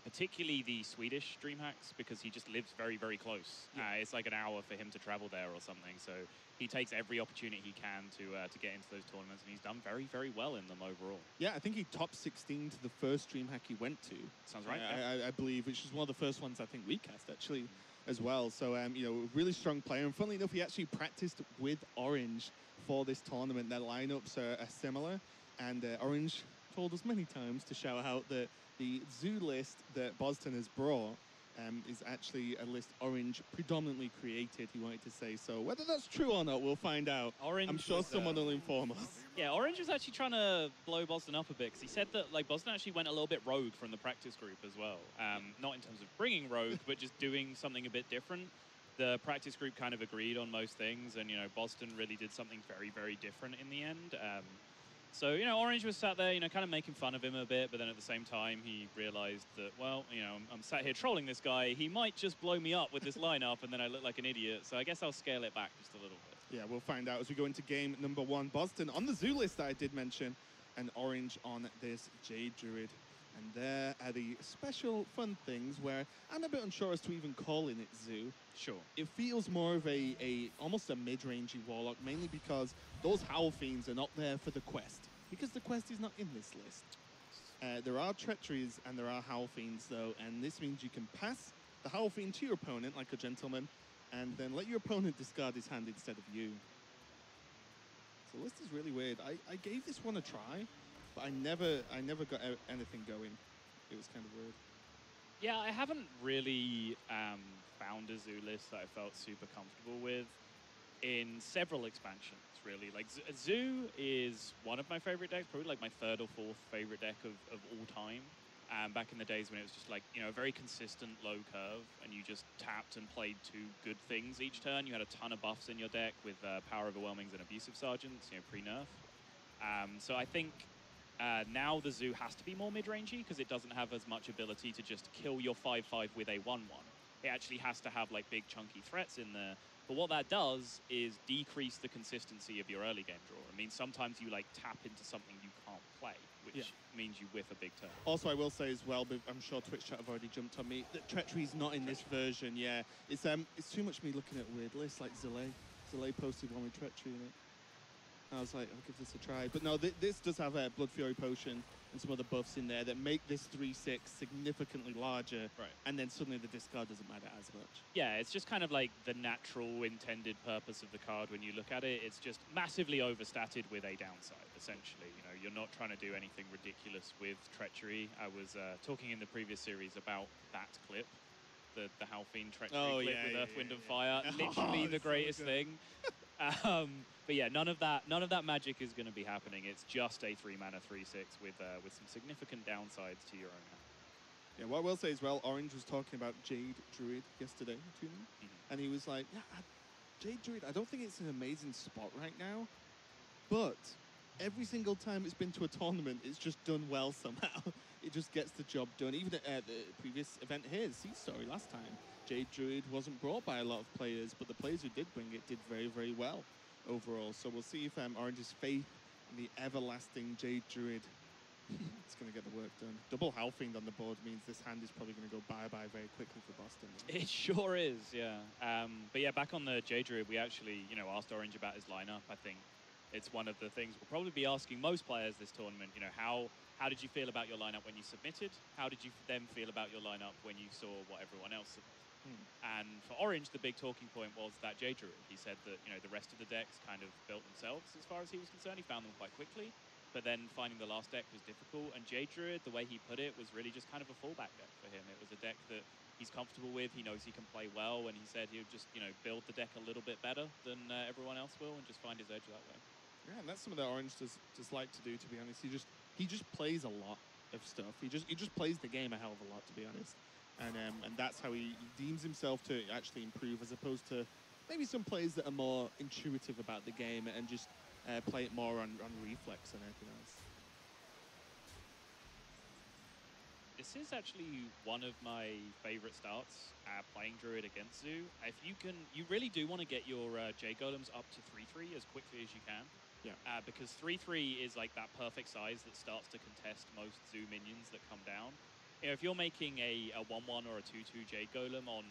Particularly the Swedish DreamHacks, because he just lives very, very close.
Yeah.
It's like an hour for him to travel there or something. So he takes every opportunity he can to get into those tournaments, and he's done very, very well in them overall.
Yeah, I think he top 16 to the first DreamHack he went to.
Sounds right.
I believe, which is one of the first ones I think we cast actually as well. So you know, really strong player. And funnily enough, he actually practiced with Orange for this tournament. Their lineups are similar, and Orange told us many times to shout out that the zoo list that Boston has brought is actually a list Orange predominantly created, he wanted to say. So whether that's true or not, we'll find out.
Orange
I'm sure
was,
someone will inform us.
Yeah, Orange was actually trying to blow Boston up a bit, because he said that like Boston actually went a little bit rogue from the practice group as well. Not in terms of bringing rogue, but just doing something a bit different. The practice group kind of agreed on most things, and you know, Boston really did something very, very different in the end. So, you know, Orange was sat there, you know, kind of making fun of him a bit, but then at the same time, he realized that, well, you know, I'm sat here trolling this guy. He might just blow me up with this lineup, and then I look like an idiot. So I guess I'll scale it back just a little bit.
Yeah, we'll find out as we go into game number one. Boston on the zoo list that I did mention, and Orange on this Jade Druid. And there are the special fun things where I'm a bit unsure as to even calling it zoo.
Sure.
It feels more of a almost a mid-rangey warlock, mainly because those Howl Fiends are not there for the quest, because the quest is not in this list. There are treacheries and there are Howl Fiends though, and this means you can pass the Howl Fiend to your opponent like a gentleman, and then let your opponent discard his hand instead of you. So the list is really weird. I gave this one a try, but I never got anything going. It was kind of weird.
Yeah, I haven't really found a zoo list that I felt super comfortable with in several expansions, really. Like, Zoo is one of my favorite decks, probably like my third or fourth favorite deck of all time. Back in the days when it was just like, you know, a very consistent low curve, and you just tapped and played two good things each turn. You had a ton of buffs in your deck with Power Overwhelmings and Abusive Sergeants, you know, pre-nerf. So I think now the Zoo has to be more mid-rangey, because it doesn't have as much ability to just kill your 5/5 with a 1/1. It actually has to have like big chunky threats in there. But what that does is decrease the consistency of your early game draw. It means sometimes you like tap into something you can't play, which means you whiff a big turn.
Also, I will say as well, but I'm sure Twitch chat have already jumped on me, that Treachery is not in this version. Yeah, it's too much me looking at weird lists like Zillet. Zillet posted one with Treachery in it. I was like, I'll give this a try. But no, this does have a Blood Fury Potion and some other buffs in there that make this 3/6 significantly larger.
Right.
And then suddenly the discard doesn't matter as much.
Yeah, it's just kind of like the natural intended purpose of the card when you look at it. It's just massively overstated with a downside, essentially. You know, you're not trying to do anything ridiculous with Treachery. I was talking in the previous series about that clip, the Halfine Treachery clip with Earth, Wind, and Fire. Literally the greatest thing. But yeah, none of that magic is going to be happening. It's just a 3-mana 3/6 with some significant downsides to your own hand.
Yeah, what I will say as well, Orange was talking about Jade Druid yesterday to me, and he was like, yeah, Jade Druid, I don't think it's an amazing spot right now, but every single time it's been to a tournament, it's just done well somehow. It just gets the job done. Even at the previous event here, Sea Story last time, Jade Druid wasn't brought by a lot of players, but the players who did bring it did very, very well overall. So we'll see if Orange's faith in the everlasting Jade Druid it's going to get the work done. Double Howlfiend on the board means this hand is probably going to go bye-bye very quickly for Boston.
It sure is, yeah. But yeah, back on the Jade Druid, we actually, you know, asked Orange about his lineup. I think it's one of the things we'll probably be asking most players this tournament. You know, how did you feel about your lineup when you submitted? How did you then feel about your lineup when you saw what everyone else submitted? And for Orange, the big talking point was that Jade Druid. He said that, you know, the rest of the decks kind of built themselves as far as he was concerned. He found them quite quickly. But then finding the last deck was difficult. And Jade Druid, the way he put it, was really just kind of a fallback deck for him. It was a deck that he's comfortable with. He knows he can play well. And he said he'll just, you know, build the deck a little bit better than everyone else will and just find his edge that way.
Yeah, and that's something that Orange does like to do. To be honest, he just plays a lot of stuff. He just plays the game a hell of a lot, to be honest. And that's how he deems himself to actually improve, as opposed to maybe some players that are more intuitive about the game and just play it more on reflex than anything else.
This is actually one of my favorite starts playing Druid against Zoo. If you really do want to get your J Golems up to 3/3 as quickly as you can.
Yeah.
Because 3/3 is like that perfect size that starts to contest most Zoo minions that come down. You know, if you're making a 1/1 or a 2/2 J Golem on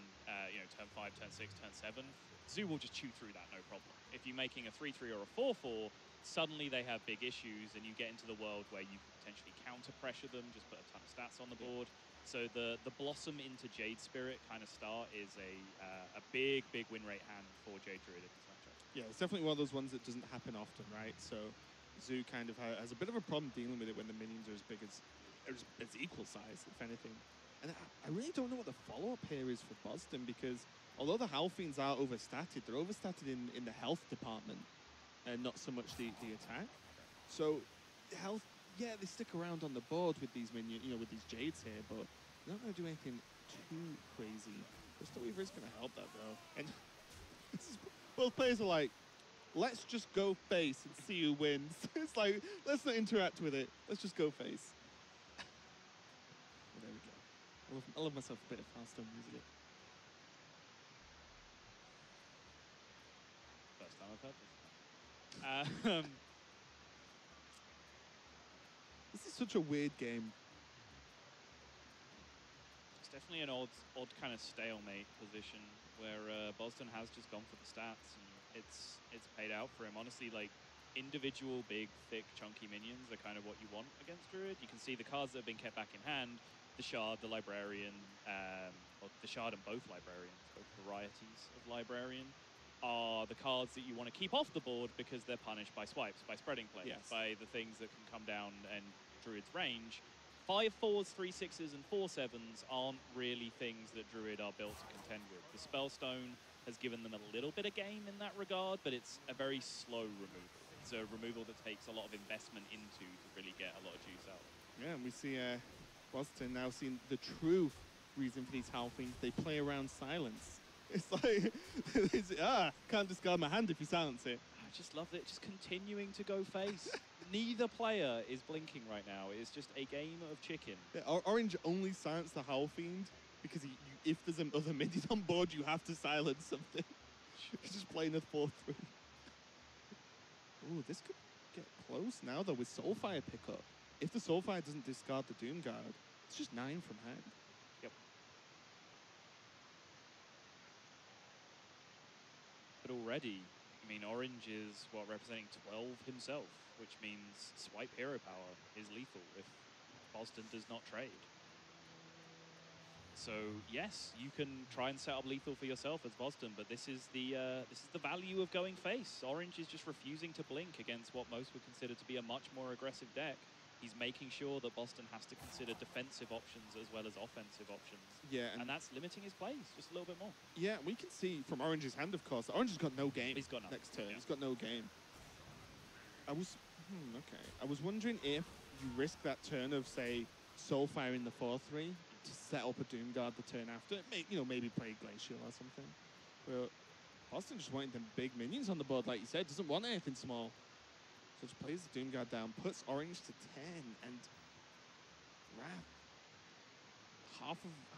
turn 5, turn 6, turn 7, Zoo will just chew through that, no problem. If you're making a 3/3 or a 4/4, suddenly they have big issues, and you get into the world where you can potentially counter pressure them, just put a ton of stats on the board. So the Blossom into Jade Spirit kind of start is a big win rate hand for Jade Druid in this matchup.
Yeah, it's definitely one of those ones that doesn't happen often, right? So Zoo kind of has a bit of a problem dealing with it when the minions are as big as equal size, if anything. And I really don't know what the follow-up here is for Boston, because although the Howlfiends are overstatted, they're overstatted in the health department and not so much the attack. So health, yeah, they stick around on the board with these minions, with these Jades here, but they're not going to do anything too crazy. Crystal Weaver is going to help that, though. And both players are like, let's just go face and see who wins. It's like, let's not interact with it. Let's just go face. Well, there we go. I love myself a bit of Hearthstone music.
First time I've heard this.
This is such a weird game.
It's definitely an odd kind of stalemate position where Boston has just gone for the stats, and it's paid out for him. Honestly, like, individual big, thick, chunky minions are kind of what you want against Druid. You can see the cards that have been kept back in hand, the Shard, the Librarian, or the Shard and both Librarians, both varieties of Librarian, are the cards that you want to keep off the board because they're punished by swipes, by spreading plays, by the things that can come down and Druid's range. 5/4s, 3/6s, and 4/7s aren't really things that Druid are built to contend with. The Spellstone has given them a little bit of game in that regard, but it's a very slow removal. It's a removal that takes a lot of investment into to really get a lot of juice out.
Yeah, and we see Boston now seeing the true reason for these Howlfiends. They play around silence. It's like, can't discard my hand if you silence it.
I just love it, just continuing to go face. Neither player is blinking right now. It's just a game of chicken.
Yeah, Orange only silenced the Howlfiend because if there's another minion on board, you have to silence something. He's just playing a 4/3. Ooh, this could get close now, though, with Soulfire pickup. If the Soulfire doesn't discard the Doomguard, it's just 9 from hand.
Yep. But already, I mean, Orange is, representing 12 himself, which means swipe hero power is lethal if Boston does not trade. So yes, you can try and set up lethal for yourself as Boston, but this is the value of going face. Orange is just refusing to blink against what most would consider to be a much more aggressive deck. He's making sure that Boston has to consider defensive options as well as offensive options.
Yeah,
and that's limiting his plays just a little bit more.
Yeah, we can see from Orange's hand, of course, Orange has got no game.
He's got nothing.
Next turn.
Yeah.
He's got no game. Okay. I was wondering if you risk that turn of, say, Soulfire in the 4/3 to set up a Doomguard the turn after. Maybe play Glacial or something. But Boston just wanted them big minions on the board, like you said. Doesn't want anything small. So just plays the Doomguard down, puts Orange to 10, and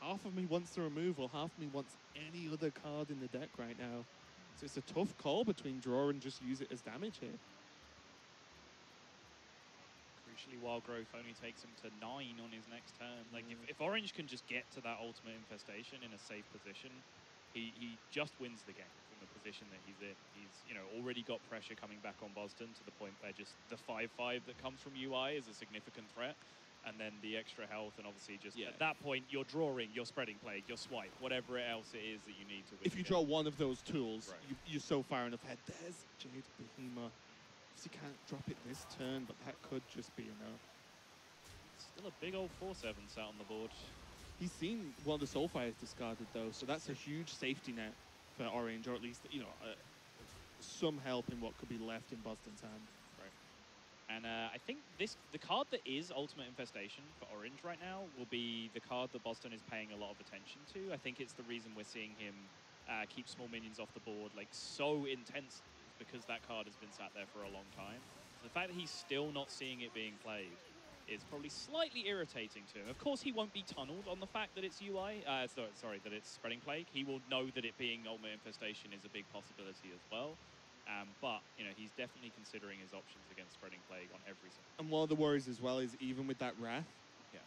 half of me wants the removal, half of me wants any other card in the deck right now. So it's a tough call between draw and just use it as damage here.
Crucially, Wild Growth only takes him to 9 on his next turn. Like, if Orange can just get to that ultimate infestation in a safe position, he just wins the game from the position that he's in. He's already got pressure coming back on Boston to the point where just the 5/5 that comes from UI is a significant threat, and then the extra health, and obviously just at that point you're drawing, you're spreading plague, your swipe, whatever else it is that you need to win.
If you draw one of those tools, you're so far enough ahead. There's Jade Behemoth. You can't drop it this turn, but that could just be enough.
Still a big old 4/7 sat on the board.
He's seen one of the Soulfires discarded, though, so that's a huge safety net for Orange, or at least, some help in what could be left in Boston's hand.
And I think the card that is Ultimate Infestation for Orange right now will be the card that Boston is paying a lot of attention to. I think it's the reason we're seeing him keep small minions off the board like so intense, because that card has been sat there for a long time. The fact that he's still not seeing it being played is probably slightly irritating to him. Of course, he won't be tunneled on the fact that it's UI. Sorry, that it's Spreading Plague. He will know that it being Ultimate Infestation is a big possibility as well. But, you know, he's definitely considering his options against Spreading Plague on every single.
And one of the worries as well is even with that Wrath,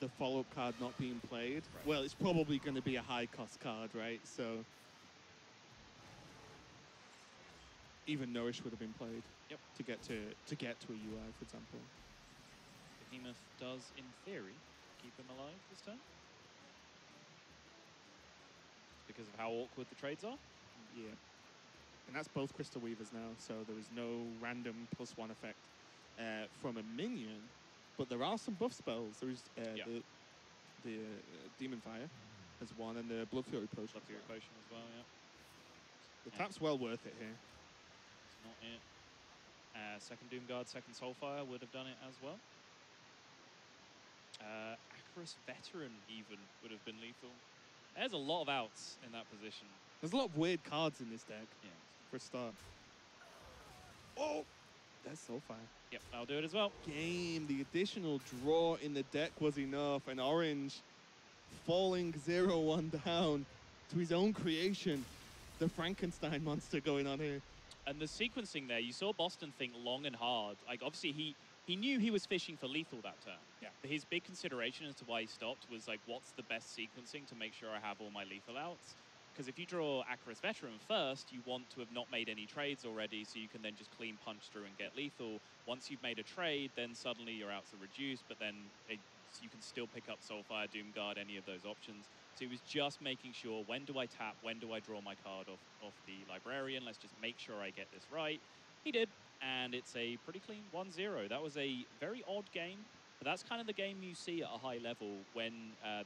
the follow-up card not being played, well, it's probably going to be a high-cost card, right? So even Nourish would have been played to get to a UI, for example.
Behemoth does, in theory, keep him alive this turn. Because of how awkward the trades are.
Yeah. And that's both Crystal Weavers now, so there is no random +1 effect from a minion. But there are some buff spells. There is the Demon Fire as one, and the Blood Fury Potion.
Blood Fury Potion as well, yeah.
The tap's well worth it here.
It's not it. Second Doomguard, second Soulfire would have done it as well. Acarus Veteran even would have been lethal. There's a lot of outs in that position.
There's a lot of weird cards in this deck.
Yeah.
For a start. Oh! There's Soulfire.
Yep, I'll do it as well.
Game. The additional draw in the deck was enough, and Orange falling 0-1 down to his own creation. The Frankenstein monster going on here.
And the sequencing there, you saw Boston think long and hard. Like, obviously, he knew he was fishing for lethal that turn.
Yeah.
His big consideration as to why he stopped was, like, what's the best sequencing to make sure I have all my lethal outs? Because if you draw Acarus Veteran first, you want to have not made any trades already, so you can then just clean punch through and get lethal. Once you've made a trade, then suddenly your outs are reduced, but then you can still pick up Soulfire, Doomguard, any of those options. So he was just making sure, when do I tap, when do I draw my card off the Librarian? Let's just make sure I get this right. He did, and it's a pretty clean 1-0. That was a very odd game, but that's kind of the game you see at a high level when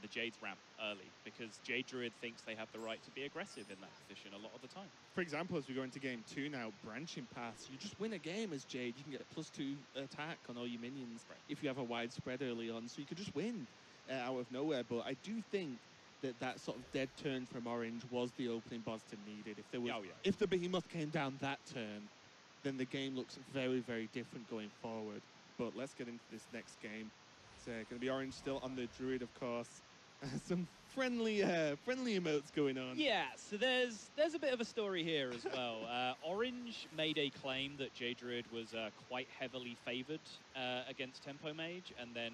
the Jades ramp early, because Jade Druid thinks they have the right to be aggressive in that position a lot of the time.
For example, as we go into game 2 now, branching paths, you just win a game as Jade. You can get a +2 attack on all your minions if you have a wide spread early on, so you could just win out of nowhere. But I do think that sort of dead turn from Orange was the opening Boston needed. If there was, if the Behemoth came down that turn, then the game looks very, very different going forward. But let's get into this next game. It's going to be Orange still on the Druid, of course. Some friendly emotes going on.
Yeah, so there's a bit of a story here as well. Orange made a claim that Jade Druid was quite heavily favored against Tempo Mage, and then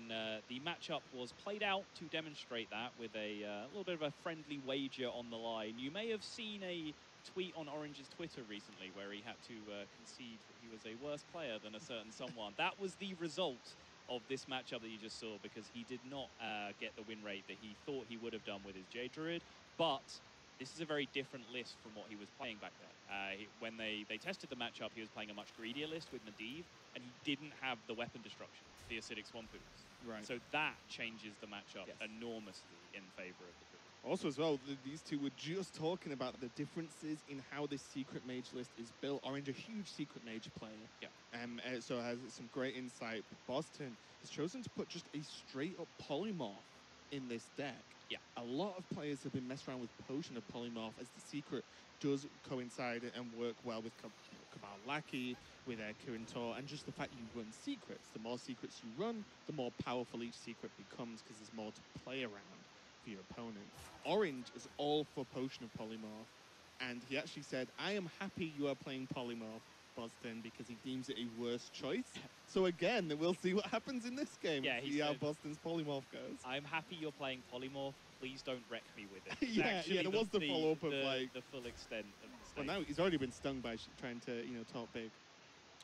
the matchup was played out to demonstrate that with a little bit of a friendly wager on the line. You may have seen a tweet on Orange's Twitter recently where he had to concede that he was a worse player than a certain someone. That was the result of this matchup that you just saw, because he did not get the win rate that he thought he would have done with his Jade Druid. But this is a very different list from what he was playing back then. When they tested the matchup, he was playing a much greedier list with Medivh, and he didn't have the weapon destruction, the acidic Swampoos.
Right.
So that changes the matchup enormously in favor of the Druid.
Also as well, these two were just talking about the differences in how this secret mage list is built. Orange, a huge secret mage player.
Yeah.
So has some great insight. Boston has chosen to put just a straight up polymorph in this deck.
Yeah.
A lot of players have been messing around with Potion of Polymorph, as the secret does coincide and work well with Cabal Lackey, with Kirin Tor, and just the fact you run secrets. The more secrets you run, the more powerful each secret becomes, because there's more to play around for your opponent. Orange is all for Potion of Polymorph, and he actually said, I am happy you are playing Polymorph, Boston, because he deems it a worse choice. So again, we'll see what happens in this game.
Yeah,
see how Boston's Polymorph goes.
I'm happy you're playing Polymorph. Please don't wreck me with it.
Yeah, there was the follow-up of like
the full extent of the
well,
state.
now he's already been stung by trying to talk big.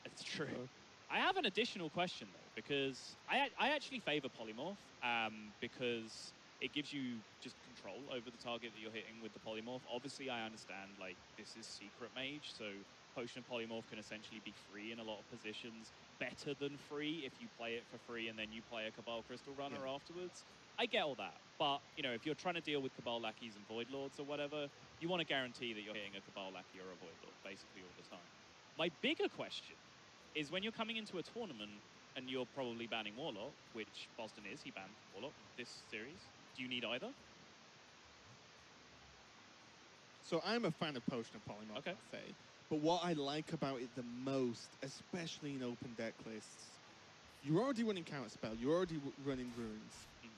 It's true. I have an additional question though, because I actually favor Polymorph because it gives you just control over the target that you're hitting with the Polymorph. Obviously, I understand, like, this is Secret Mage, so Potion of Polymorph can essentially be free in a lot of positions. Better than free if you play it for free and then you play a Cabal Crystal Runner afterwards. I get all that, but, you know, if you're trying to deal with Cabal Lackeys and Void Lords or whatever, you want to guarantee that you're hitting a Cabal Lackey or a Void Lord basically all the time. My bigger question is, when you're coming into a tournament and you're probably banning Warlock, which Boston is. He banned Warlock this series. Do you need either?
So I'm a fan of Potion of Polymorph,
Okay.
I'll say. But what I like about it the most, especially in open deck lists, you're already running Counterspell, you're already running Runes,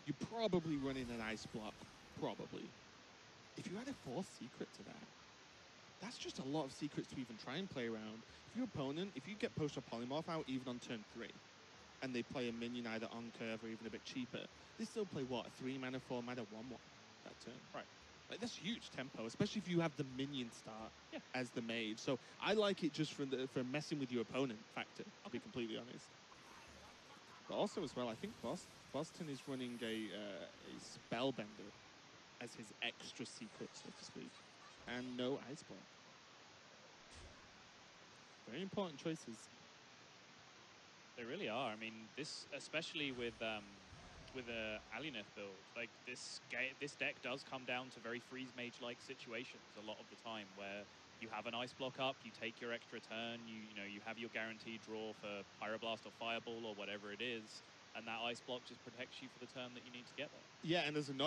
you're probably running an Ice Block, probably. If you add a fourth secret to that, that's just a lot of secrets to even try and play around. If your opponent, if you get Potion of Polymorph out even on turn 3, and they play a minion either on curve or even a bit cheaper, they still play, what, a 3 mana, 4 mana, 1/1 that turn.
Right.
Like, that's huge tempo, especially if you have the minion start as the mage. So I like it just for messing with your opponent factor, to be completely honest. But also as well, I think Boston is running a Spellbender as his extra secret, so to speak. And no Ice Block. Very important choices.
They really are. I mean, this, especially with a Alieneth build, like this deck does come down to very freeze mage-like situations a lot of the time, where you have an Ice Block up, you take your extra turn, you have your guaranteed draw for Pyroblast or Fireball or whatever it is, and that Ice Block just protects you for the turn that you need to get there.
Yeah, and there's an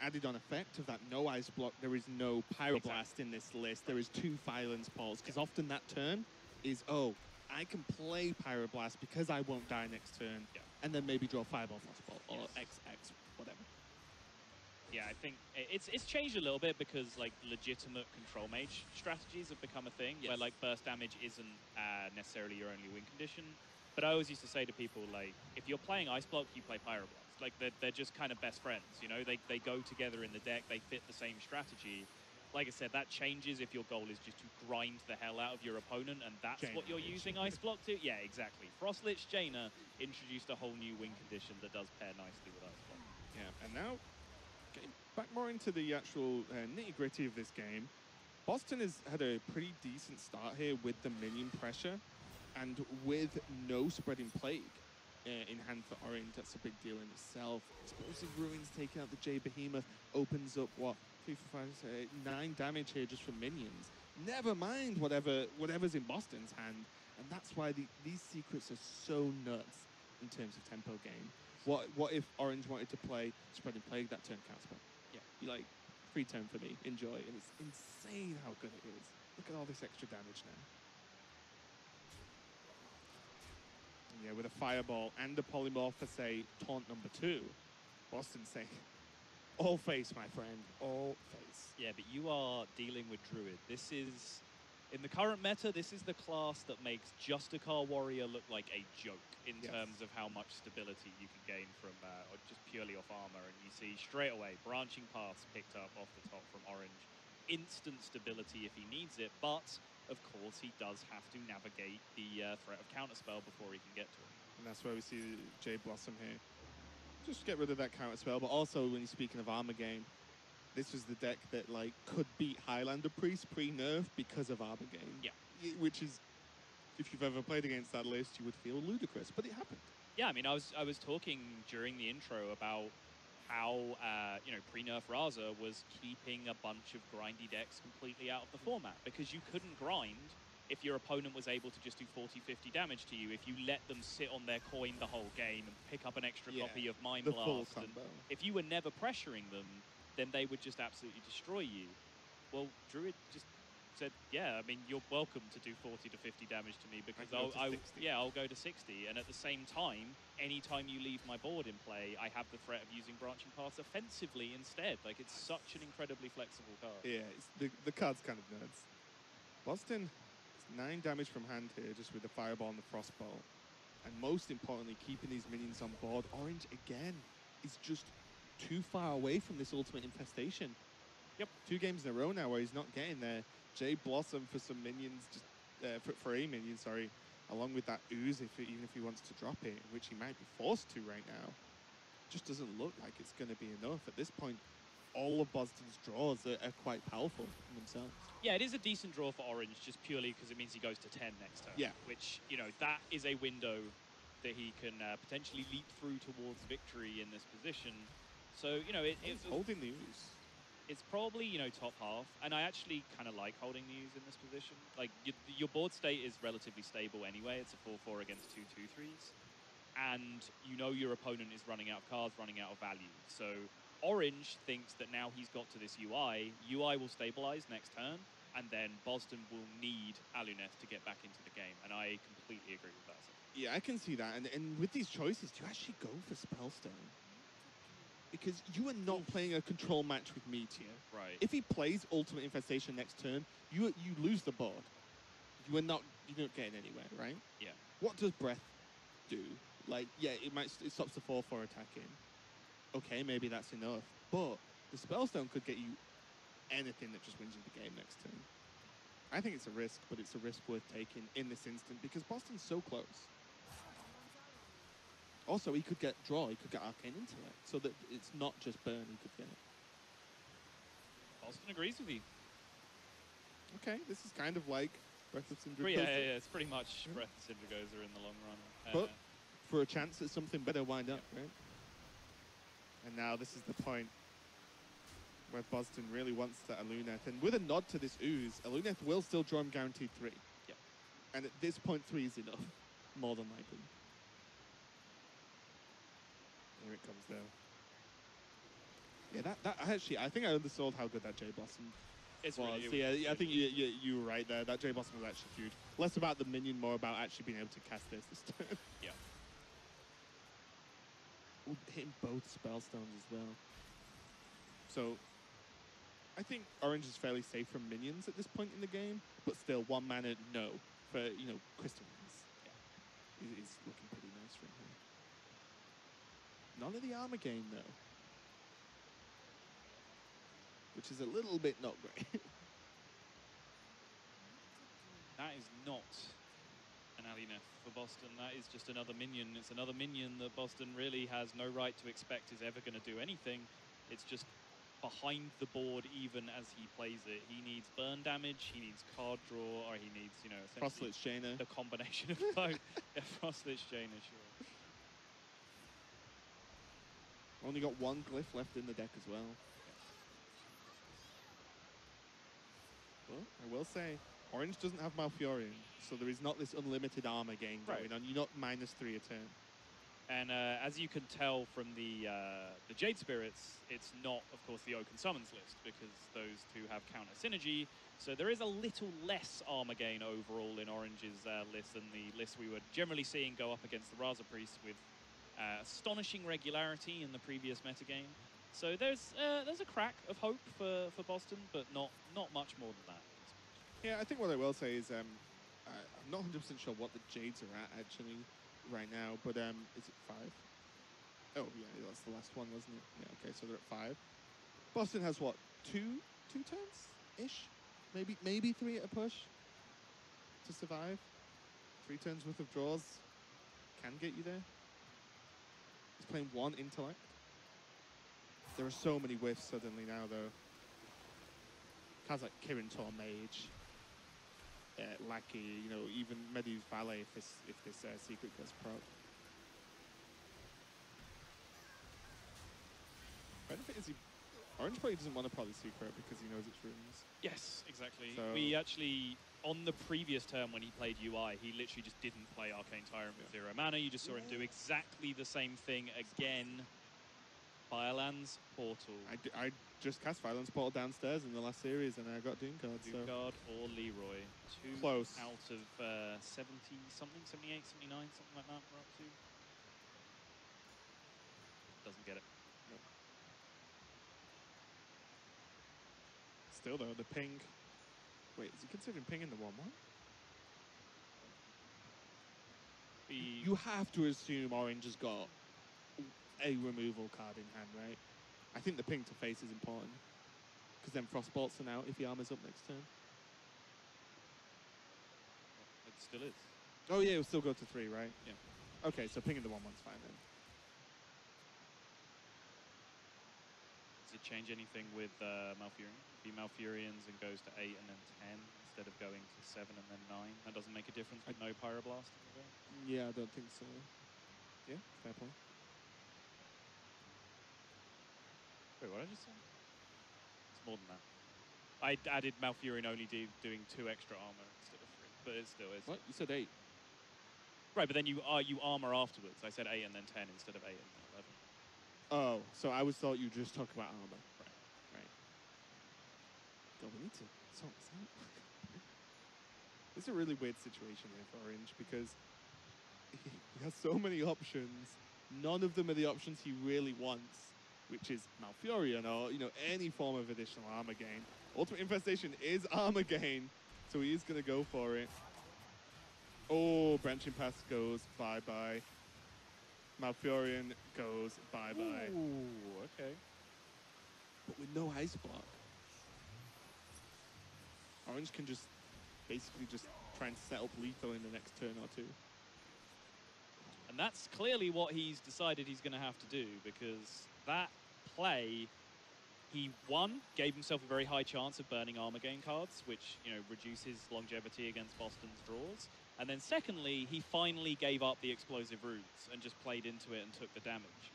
added on effect of that no Ice Block, there is no Pyroblast in this list. There is 2 Violence Balls, because often that turn is, oh, I can play Pyroblast because I won't die next turn, and then maybe draw Fireball, Frostball, or XX, whatever.
Yeah, I think it's changed a little bit because like legitimate control mage strategies have become a thing, where like burst damage isn't necessarily your only win condition. But I always used to say to people, like, if you're playing Ice Block, you play Pyroblast. Like, they're just kind of best friends, you know? They go together in the deck, they fit the same strategy. Like I said, that changes if your goal is just to grind the hell out of your opponent, and that's
Jaina
what you're using Ice Block to. Yeah, exactly. Frostlich Jaina introduced a whole new win condition that does pair nicely with Ice Block.
Yeah, and now, getting back more into the actual nitty-gritty of this game, Boston has had a pretty decent start here with the minion pressure, and with no Spreading Plague in hand for Orange. That's a big deal in itself. Explosive Ruins taking out the J Behemoth opens up, what, 3, 4, 5, 6, 8, 9 damage here just from minions. Never mind whatever's in Boston's hand, and that's why these secrets are so nuts in terms of tempo game. What if Orange wanted to play Spreading Plague that turn Counterspell? Yeah, you like, free turn for me, enjoy. And it's insane how good it is. Look at all this extra damage now. Yeah, with a Fireball and a Polymorph for, say, taunt number 2, Boston's saying, all face, my friend, all face.
Yeah, but you are dealing with Druid. This is, in the current meta, this is the class that makes Justicar Warrior look like a joke in terms of how much stability you can gain from just purely off armor. And you see straight away, Branching Paths picked up off the top from Orange. Instant stability if he needs it, but of course he does have to navigate the threat of Counterspell before he can get to it.
And that's where we see Jade Blossom here. Just get rid of that Counterspell, but also when you're speaking of armor game, this was the deck that like could beat Highlander Priest pre-nerf because of armor game.
Yeah.
Which is, if you've ever played against that list, you would feel ludicrous, but it happened.
Yeah, I mean, I was talking during the intro about how pre-nerf Raza was keeping a bunch of grindy decks completely out of the format, because you couldn't grind if your opponent was able to just do 40-50 damage to you if you let them sit on their coin the whole game and pick up an extra copy of Mind
the
Blast.
full combo.
If you were never pressuring them, then they would just absolutely destroy you. Well, Druid just said, yeah, I mean, you're welcome to do 40 to 50 damage to me, because I'll go to 60. And at the same time, anytime you leave my board in play, I have the threat of using Branching Paths offensively instead. Like, it's such an incredibly flexible card.
Yeah, the card's kind of nuts. Boston, 9 damage from hand here, just with the Fireball and the Frostbolt. And most importantly, keeping these minions on board. Orange, again, is just too far away from this ultimate infestation.
Yep.
2 games in a row now where he's not getting there. Jay Blossom for some minions, just for a minion, sorry, along with that Ooze, even if he wants to drop it, which he might be forced to right now. Just doesn't look like it's going to be enough. At this point, all of Boston's draws are quite powerful in themselves.
Yeah, it is a decent draw for Orange, just purely because it means he goes to 10 next turn.
Yeah.
Which, that is a window that he can potentially leap through towards victory in this position. So,
He's holding the Ooze.
It's probably, top half, and I actually kind of like holding the Ooze in this position. Like, your board state is relatively stable anyway. It's a 4-4 against 2 2-3s. and you know your opponent is running out of cards, running out of value. So Orange thinks that now he's got to this UI will stabilize next turn, and then Boston will need Aluneth to get back into the game, and I completely agree with that.
Yeah, I can see that. And with these choices, do you actually go for Spellstone? Because you are not playing a control match with Meteor.
Right.
If he plays Ultimate Infestation next turn, you lose the board. You're not getting anywhere, right?
Yeah.
What does Breath do? Like, yeah, it stops the 4/4 attacking. Okay, maybe that's enough. But the Spellstone could get you anything that just wins you the game next turn. I think it's a risk, but it's a risk worth taking in this instant because Boston's so close. Also, he could get draw, he could get Arcane Intellect, so that it's not just burn he could get.
Boston agrees with you.
Okay, this is kind of like Breath of Cinder.
Yeah, it's pretty much Breath of Cindergoza in the long run.
But for a chance at something better, wind up, right? And now this is the point where Boston really wants to Aluneth. And with a nod to this ooze, Aluneth will still draw him guaranteed 3.
Yep.
And at this point, 3 is enough, more than likely. Here it comes, though. Yeah, that actually, I think I undersold how good that J Blossom
it's
was.
really,
So yeah, I think you were right there. That J Blossom was actually huge. Less about the minion, more about actually being able to cast this turn.
Yeah.
Ooh, hitting both Spellstones as well. So, I think Orange is fairly safe from minions at this point in the game, but still 1 mana no for Crystal Rings. Yeah, is looking pretty nice from him. None of the armor gain though, which is a little bit not great.
That is not an Aluneth for Boston. That is just another minion. It's another minion that Boston really has no right to expect is ever going to do anything. It's just behind the board even as he plays it. He needs burn damage, he needs card draw, or he needs,
Frostlit Jaina.
the combination of both. Yeah, Frostlit Jaina, sure.
Only got 1 glyph left in the deck as well. Well, I will say, Orange doesn't have Malfurion, so there is not this unlimited armor gain going on. You're not -3 a turn.
And as you can tell from the Jade Spirits, it's not, of course, the Oaken Summons list, because those two have counter synergy. So there is a little less armor gain overall in Orange's list than the list we were generally seeing go up against the Raza Priest with astonishing regularity in the previous metagame. So there's a crack of hope for Boston, but not much more than that.
Yeah, I think what I will say is I'm not 100% sure what the Jades are at actually right now, but is it 5? Oh yeah, that's the last one, wasn't it? Yeah, okay, so they're at 5. Boston has what, two turns ish, maybe 3 at a push to survive. 3 turns worth of draws can get you there. He's playing 1 intellect. There are so many whiffs suddenly now, though. Has like Kirin Tor Mage, Lackey, even Medivh Valet if this secret gets proc. Benefit is Orange probably doesn't want to proc the secret because he knows its runes.
Yes, exactly.
So
we actually, on the previous turn when he played UI, he literally just didn't play Arcane Tyrant with 0 mana. You just saw him do exactly the same thing again. Firelands Portal.
I just cast Firelands Portal downstairs in the last series and I got Doomguard.
Doomguard or Leroy. 2
close
out of 70 something, 78, 79, something like that we're up to. Doesn't get it.
Nope. Still though, the ping. Wait, is he considering pinging the 1/1? You have to assume Orange has got a removal card in hand, right? I think the ping to face is important because then Frostbolts are out if he armors up next turn.
It still is.
Oh yeah, it'll still go to 3, right?
Yeah.
Okay, so pinging the 1/1's fine then.
Does it change anything with Malfurion? If he Malfurions and goes to 8 and then 10 instead of going to 7 and then 9, that doesn't make a difference with no Pyroblast in the game?
Yeah, I don't think so. Yeah, fair point.
Wait, what did I just say? It's more than that. I added Malfurion only doing 2 extra armor instead of 3, but it still is.
What? You said 8?
Right, but then you armor afterwards. I said 8 and then 10 instead of 8 and then 11.
Oh, so I was thought you just talk about armor.
Right.
Right. God, we need to sort this out. It's a really weird situation here for Orange because he has so many options. None of them are the options he really wants, which is Malfurion or, you know, any form of additional armor gain. Ultimate Infestation is armor gain, so he is going to go for it. Oh, Branching Path goes bye-bye. Malfurion goes bye-bye.
Ooh, okay.
But with no ice block, Orange can just basically just try and set up lethal in the next turn or two.
And that's clearly what he's decided he's going to have to do, because that play, he, one, gave himself a very high chance of burning armor gain cards, which, you know, reduces longevity against Boston's draws. And then secondly, he finally gave up the explosive roots and just played into it and took the damage.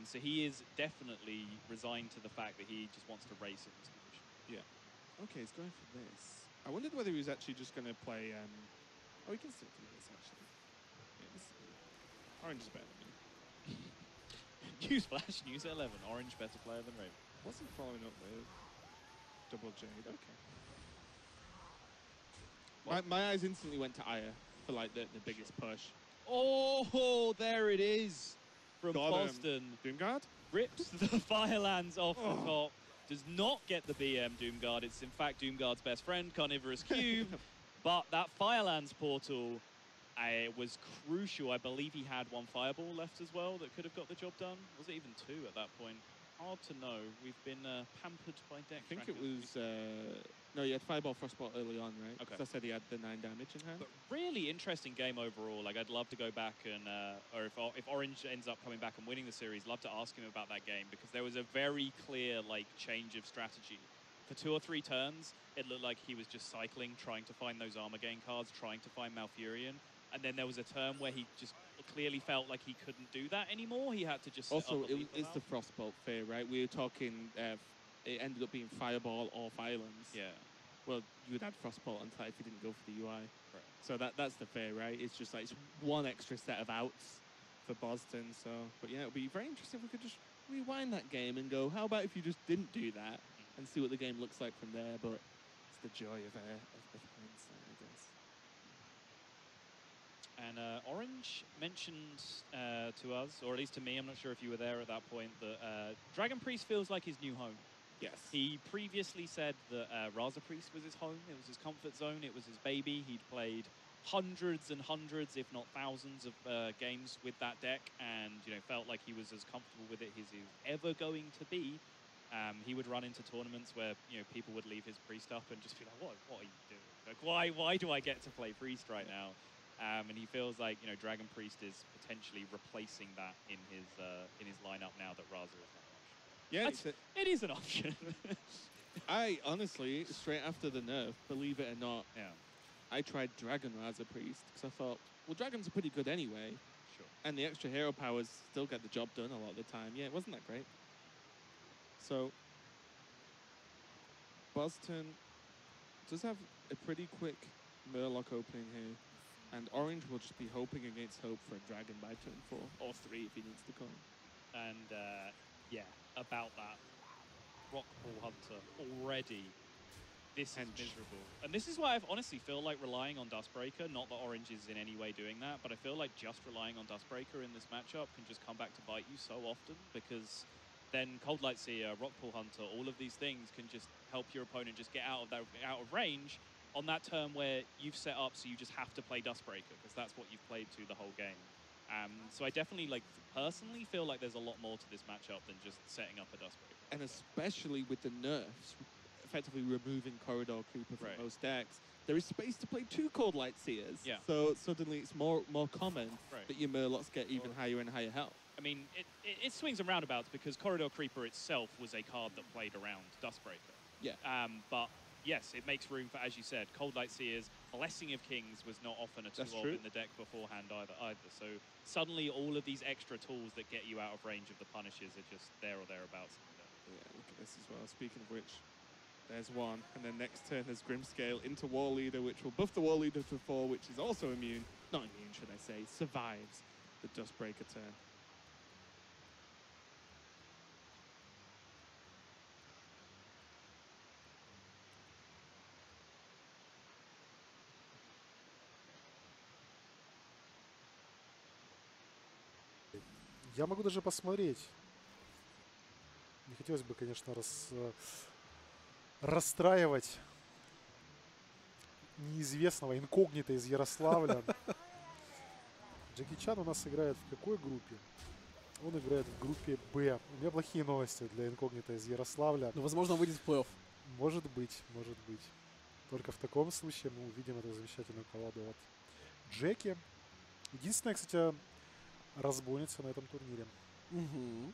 So he is definitely resigned to the fact that he just wants to race in this position.
Yeah. Okay, he's going for this. I wondered whether he was actually just going to play... oh, he can still do this, actually. Yeah, this Orange is better than me.
Newsflash, news at 11. Orange better player than Raven.
What's he following up with? Double Jade, okay. My eyes instantly went to Aya for like the biggest push.
Oh, there it is from
Got him.
Boston.
Doomguard?
Rips the Firelands off the top. Does not get the BM Doomguard. It's in fact Doomguard's best friend, Carnivorous Cube. But that Firelands portal was crucial. I believe he had one Fireball left as well that could have got the job done. Was it even 2 at that point? Hard to know. We've been pampered by deck
I think
trackers.
it was... no, he had Fireball Frostbolt early on, right?
Okay.
So I said he had the 9 damage in hand.
But really interesting game overall. Like, I'd love to go back and, or if Orange ends up coming back and winning the series, love to ask him about that game, because there was a very clear, like, change of strategy. For 2 or 3 turns, it looked like he was just cycling, trying to find those armor gain cards, trying to find Malfurion. And then there was a turn where he just clearly felt like he couldn't do that anymore. He had to just
Also, it's the Frostbolt fear, right? We were talking, it ended up being Fireball or Firelands.
Yeah.
Well, you would add Frostbolt on that if you didn't go for the UI.
Right.
So that's the fear, right? It's just like, it's one extra set of outs for Boston. So, but yeah, it would be very interesting if we could just rewind that game and go, how about if you just didn't do that and see what the game looks like from there? But it's the joy of hindsight, I guess.
And Orange mentioned to us, or at least to me, I'm not sure if you were there at that point, that Dragon Priest feels like his new home.
Yes.
He previously said that Raza Priest was his home, it was his comfort zone, it was his baby. He'd played hundreds and hundreds, if not thousands of games with that deck, and, you know, felt like he was as comfortable with it as he was ever going to be. He would run into tournaments where, you know, people would leave his Priest up and just be like, what are you doing? Like, why do I get to play Priest right now? And he feels like, you know, Dragon Priest is potentially replacing that in his lineup now that Raza is not an option.
Yeah,
it is an option.
I honestly, straight after the nerf, believe it or not,
Yeah.
I tried Dragon Raza Priest because I thought, well, dragons are pretty good anyway.
Sure.
And the extra hero powers still get the job done a lot of the time. Yeah, it wasn't that great. So, Boston does have a pretty quick Murloc opening here. And Orange will just be hoping against hope for a dragon by turn 4, or 3 if he needs to come.
And, yeah, about that. Rockpool Hunter already. This is miserable. And this is why I honestly feel like relying on Dustbreaker, not that Orange is in any way doing that, but I feel like just relying on Dustbreaker in this matchup can just come back to bite you so often, because then Cold Light Seer, Rockpool Hunter, all of these things can just help your opponent just get out of range on that turn where you've set up so you just have to play Dustbreaker, because that's what you've played to the whole game. So I definitely, like, personally feel like there's a lot more to this matchup than just setting up a Dustbreaker.
And especially with the nerfs, effectively removing Corridor Creeper from most decks, there is space to play 2 Cold Light Seers.
Yeah.
So suddenly it's more common that your Murlocs get even higher and higher health.
I mean, it swings and roundabouts, because Corridor Creeper itself was a card that played around Dustbreaker.
Yeah.
But yes, it makes room for, as you said, Cold Light Seers. Blessing of Kings was not often a tool in the deck beforehand either. So suddenly all of these extra tools that get you out of range of the Punishes are just there or thereabouts.
Yeah, look at this as well. Speaking of which, There's one. And then next turn there's Grimscale into War Leader, which will buff the War Leader for 4, which is also immune. Not immune, should I say. Survives the Dustbreaker turn.
Я могу даже посмотреть. Не хотелось бы, конечно, расстраивать неизвестного инкогнито из Ярославля. Джеки Чан у нас играет в какой группе? Он играет в группе Б. У меня плохие новости для инкогнито из Ярославля.
Ну, возможно, выйдет в плей-офф.
Может быть, может быть. Только в таком случае мы увидим эту замечательную колоду от Джеки. Единственное, кстати, разбойница на этом турнире.
Угу.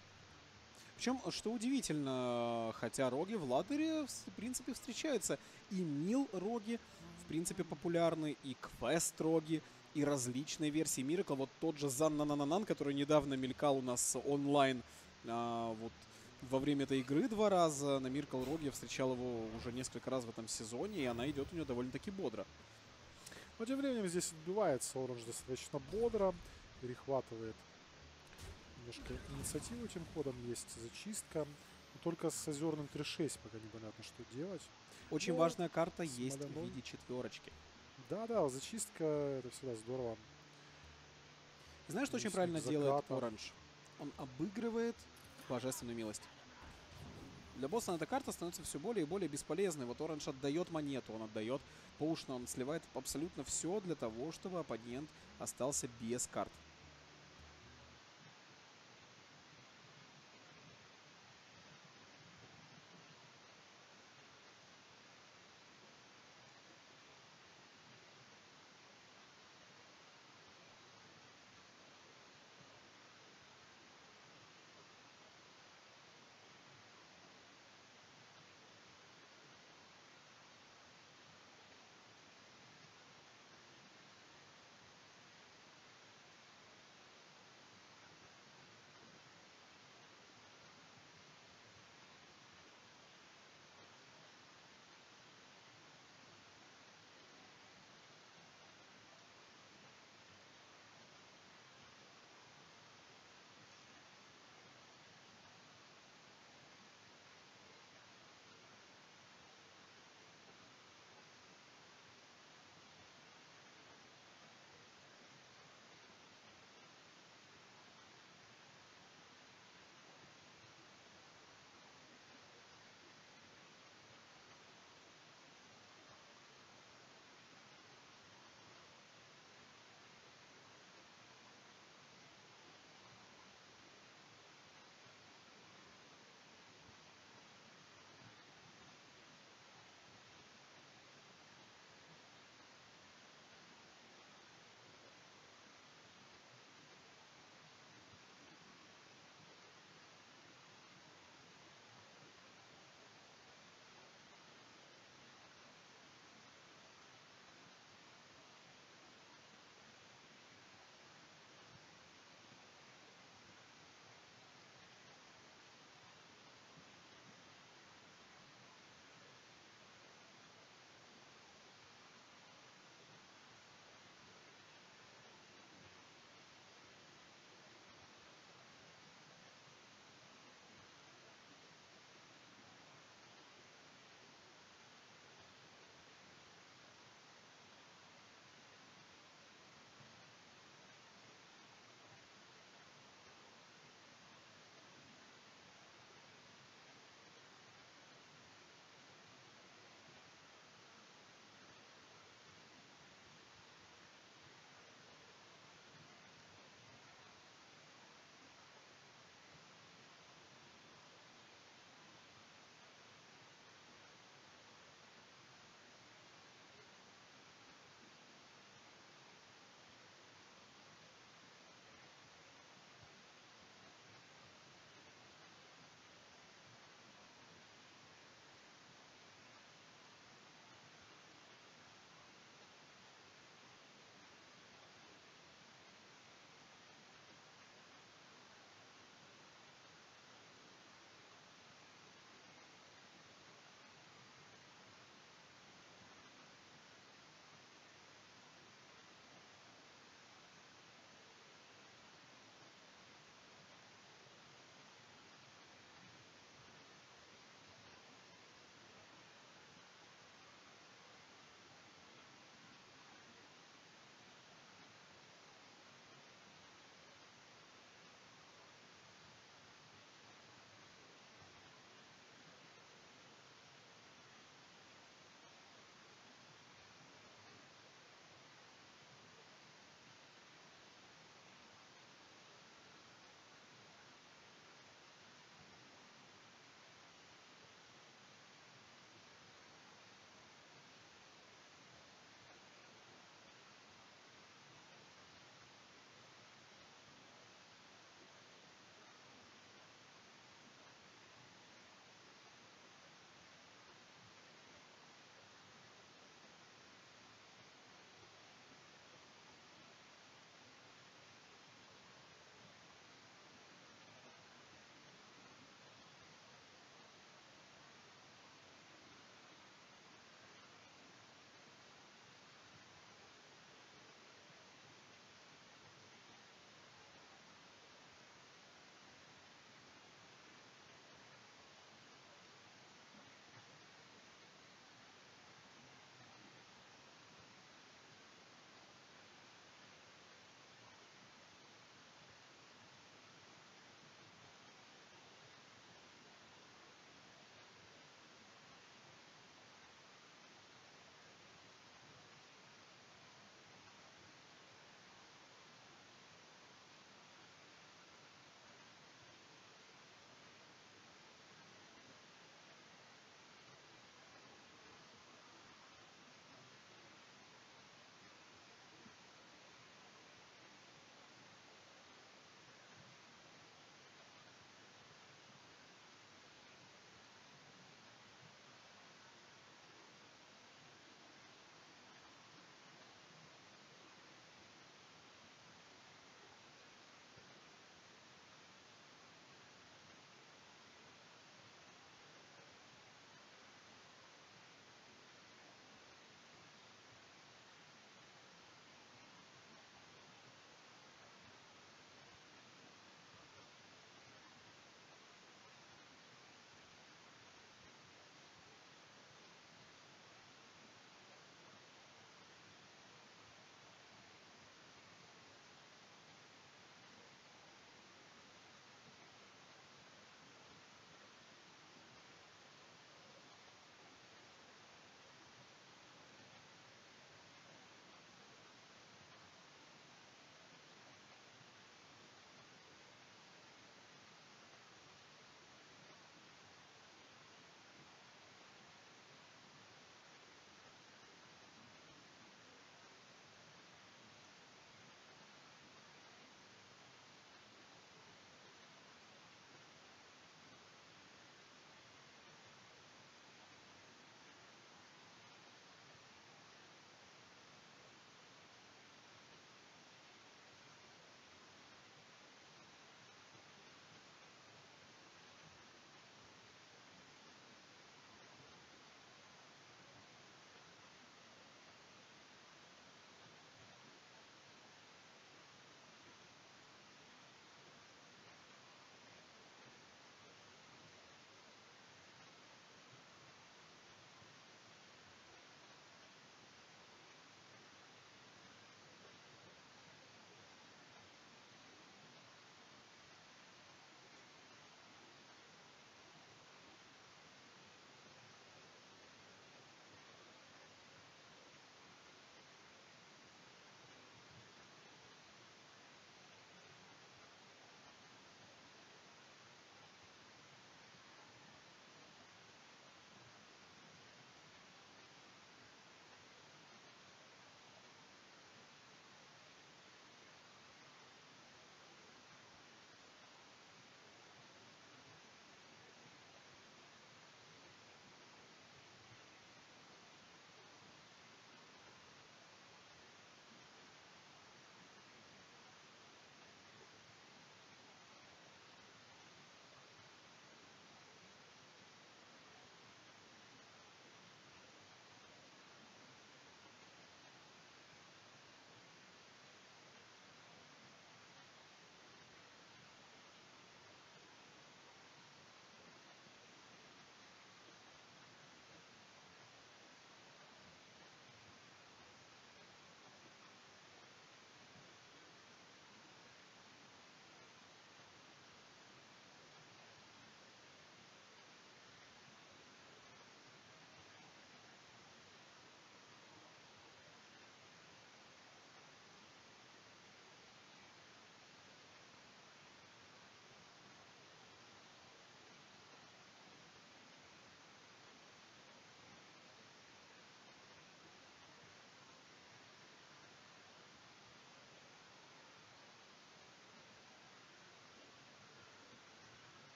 Причем, что удивительно, хотя роги в ладере, в принципе, встречаются. И мил роги, в принципе, популярны, и квест роги, и различные версии Миракла. Вот тот же Заннанананан, который недавно мелькал у нас онлайн, вот во время этой игры 2 раза. На Миракл роге я встречал его уже несколько раз в этом сезоне, и она идет у него довольно-таки бодро.
Но тем временем здесь отбивается Оранж достаточно бодро, перехватывает немножко инициативу этим ходом, есть зачистка. Но только с озерным 3-6 пока непонятно, что делать.
Очень
Но
важная карта есть
Смоляной.
в виде 4.
Да, зачистка, это всегда здорово.
Знаешь, что очень
Вестник
правильно делает
заката.
Оранж? Он обыгрывает божественную милость. Для босса эта карта становится все более и более бесполезной. Вот Оранж отдает монету, он отдает поушно, он сливает абсолютно все для того, чтобы оппонент остался без карт.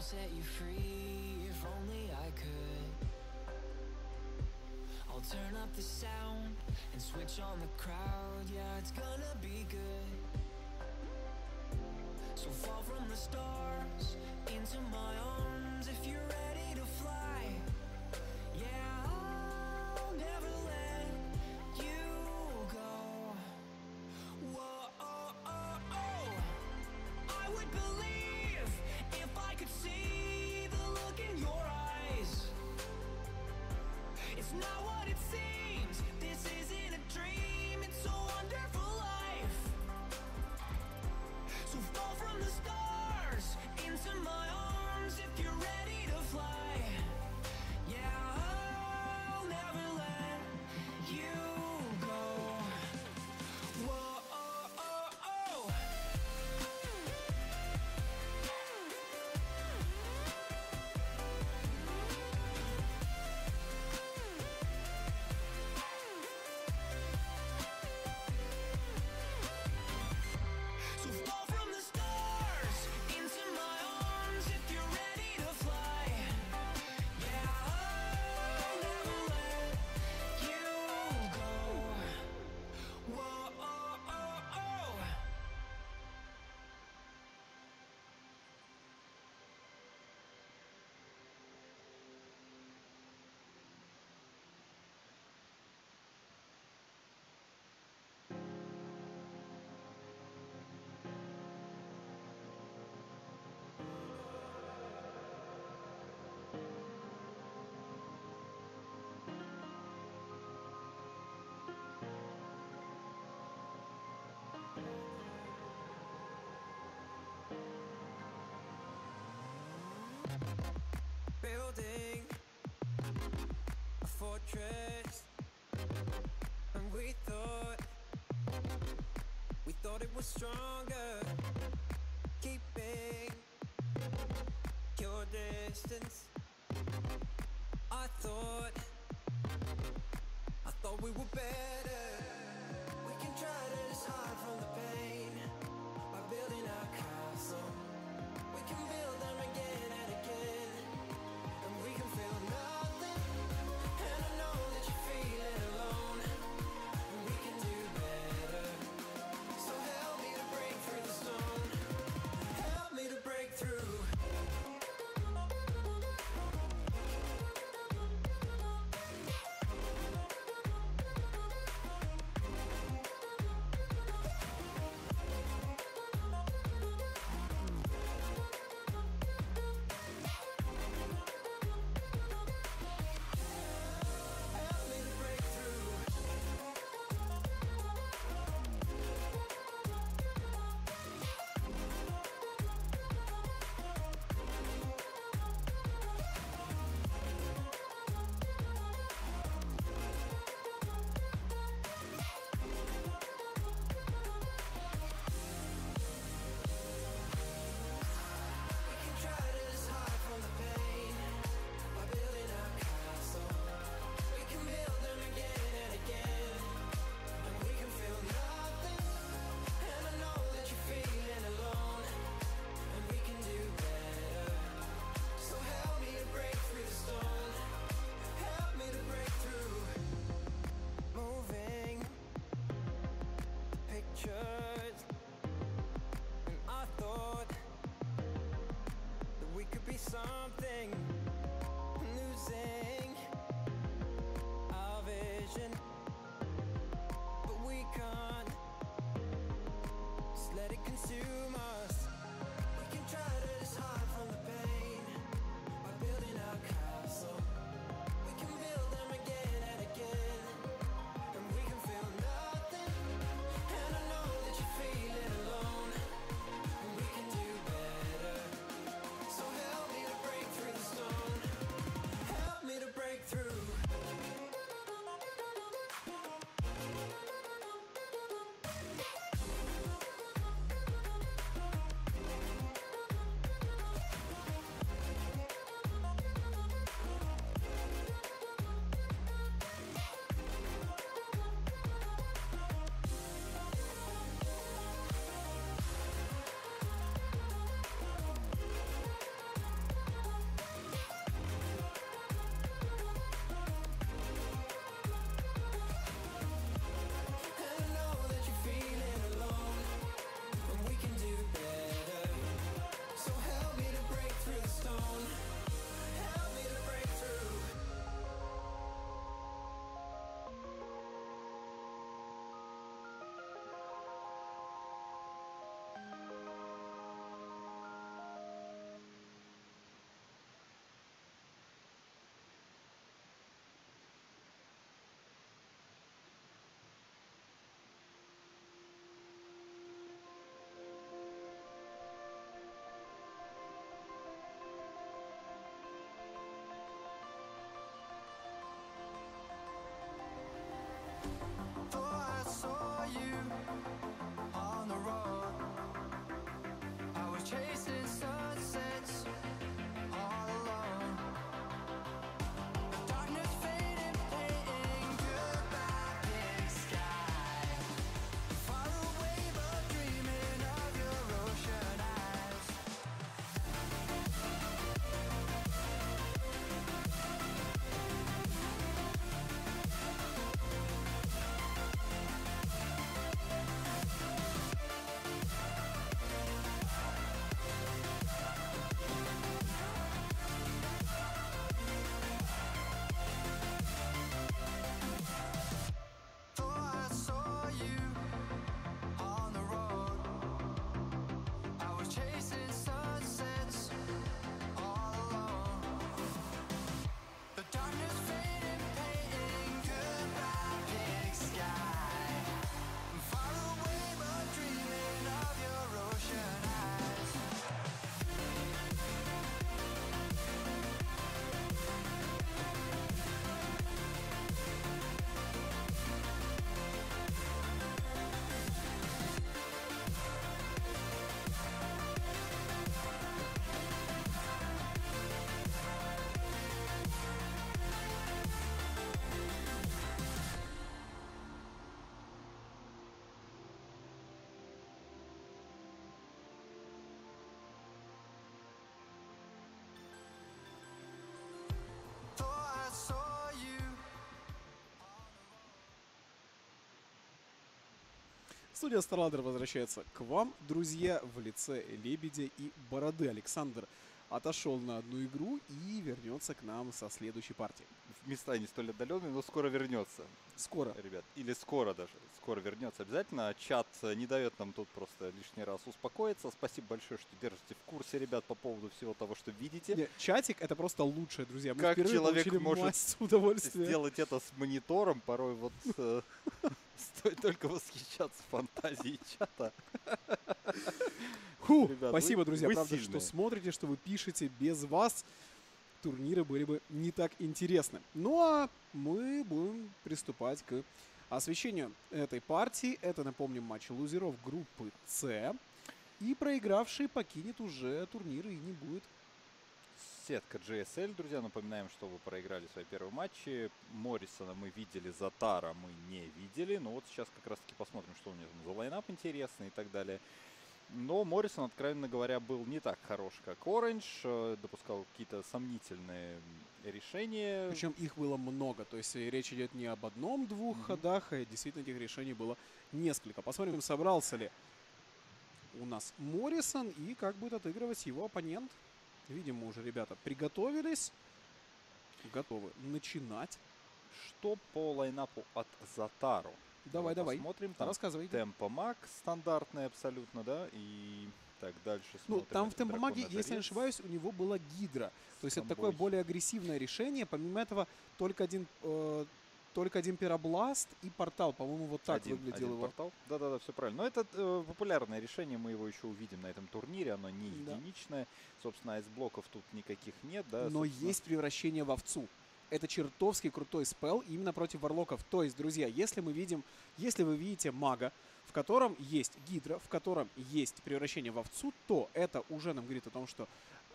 set you free if only I could. I'll turn up the sound and switch on the crowd. Yeah, it's gonna be good. So fall from the stars into my arms if you're ready to fly. Yeah, I'll never let you go. Whoa, oh, oh, oh. I would believe if I could see the look in your eyes. It's not what it seems. This isn't a dream. It's a wonderful life. So fall from the stars into my arms if you're ready to fly. Yeah, I'll never let you go. Whoa, oh, oh, oh. So fall from the stars into my arms if you're ready to fly. Yeah, I'll never let you go. Whoa, oh, oh, oh. Building a fortress, and we thought it was stronger, keeping your distance. I thought we were better. We can try to just hide from the pain by building our castle. We can build them again and again, and we can feel nothing. And I know that you're feeling alone, and we can do better. So help me to break through the stone. Help me to break through.
Студия Старладер возвращается к вам, друзья, в лице Лебедя и Бороды. Александр отошел на одну игру и вернется к нам со следующей партии.
В места не столь отдаленные, но скоро вернется.
Скоро.
Ребят, или скоро даже. Скоро вернется обязательно. Чат не дает нам тут просто лишний раз успокоиться. Спасибо большое, что держите в курсе, ребят, по поводу всего того, что видите.
Нет, чатик — это просто лучшее, друзья. Мы
Как
впервые
человек
получили
может
массу удовольствия.
сделать это с монитором, порой вот стоит только восхищаться фантазией чата.
Фу,
Ребят,
спасибо, друзья,
вы
правда,
сильные.
что смотрите, что вы пишете. Без вас турниры были бы не так интересны. Ну а мы будем приступать к освещению этой партии. Это, напомним, матч лузеров группы С. И проигравший покинет уже турнир и не будет.
Сетка GSL, друзья, напоминаем, что вы проиграли свои первые матчи. Моррисона мы видели, Затара мы не видели. Но вот сейчас как раз таки посмотрим, что у него за лайнап интересный и так далее. Но Моррисон, откровенно говоря, был не так хорош, как Оранж. Допускал какие-то сомнительные решения.
Причем их было много. То есть речь идет не об одном-двух ходах, а действительно этих решений было несколько. Посмотрим, собрался ли у нас Моррисон и как будет отыгрывать его оппонент. Видимо, уже ребята приготовились. Готовы начинать.
Что по лайнапу от Затару?
Давай.
Посмотрим. Там
Рассказывай.
Темпомаг стандартный абсолютно, да? И так дальше
Ну,
смотрим.
там в
это
Темпомаге,
дракона
если не
жрец.
ошибаюсь, у него была Гидра. То есть это такое
Самбой.
более агрессивное решение. Помимо этого, только один пиробласт и портал. По-моему, вот так выглядел
один
его.
портал. Да, все правильно. Но это популярное решение, мы его еще увидим на этом турнире. Оно не
Да.
единичное. Собственно, айсблоков тут никаких нет, да?
Но
собственно.
есть превращение в овцу. Это чертовски крутой спел именно против варлоков. То есть, друзья, если вы видите мага, в котором есть гидра, в котором есть превращение в овцу, то это уже нам говорит о том, что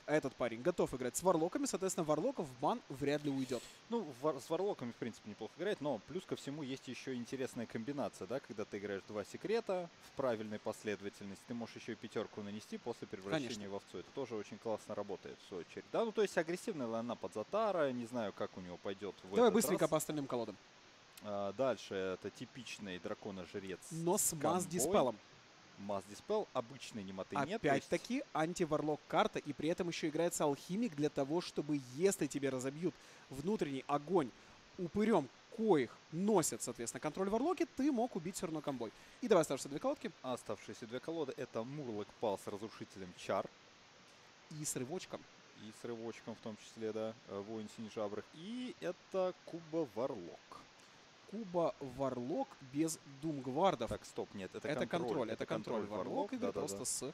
этот парень готов играть с варлоками, соответственно, варлоков в бан вряд ли уйдет.
Ну, с варлоками, в принципе, неплохо играть, но плюс ко всему есть еще интересная комбинация, да, когда ты играешь два секрета в правильной последовательности, ты можешь еще и пятерку нанести после превращения
Конечно.
в овцу. Это тоже очень классно работает, в свою очередь. Да, ну, то есть агрессивный лайнап от Затара, не знаю, как у него пойдет в
Давай
этот
быстренько
раз.
по остальным колодам.
Дальше это типичный дракона-жрец.
Но с масс-диспелом.
Масс-диспел, обычный немоты нет. то есть-
Опять-таки антиварлок карта, и при этом еще играется алхимик для того, чтобы, если тебе разобьют внутренний огонь упырем, коих носят, соответственно, контроль варлоки, ты мог убить все равно комбой. И давай оставшиеся две колодки.
Оставшиеся две колоды это Мурлок Пал с разрушителем Чар.
И с рывочком.
И с рывочком в том числе, да, воин синежабрых. И это Куба Варлок.
Куба Варлок без Думгвардов.
Так, стоп, нет,
Это контроль Варлок игры, просто с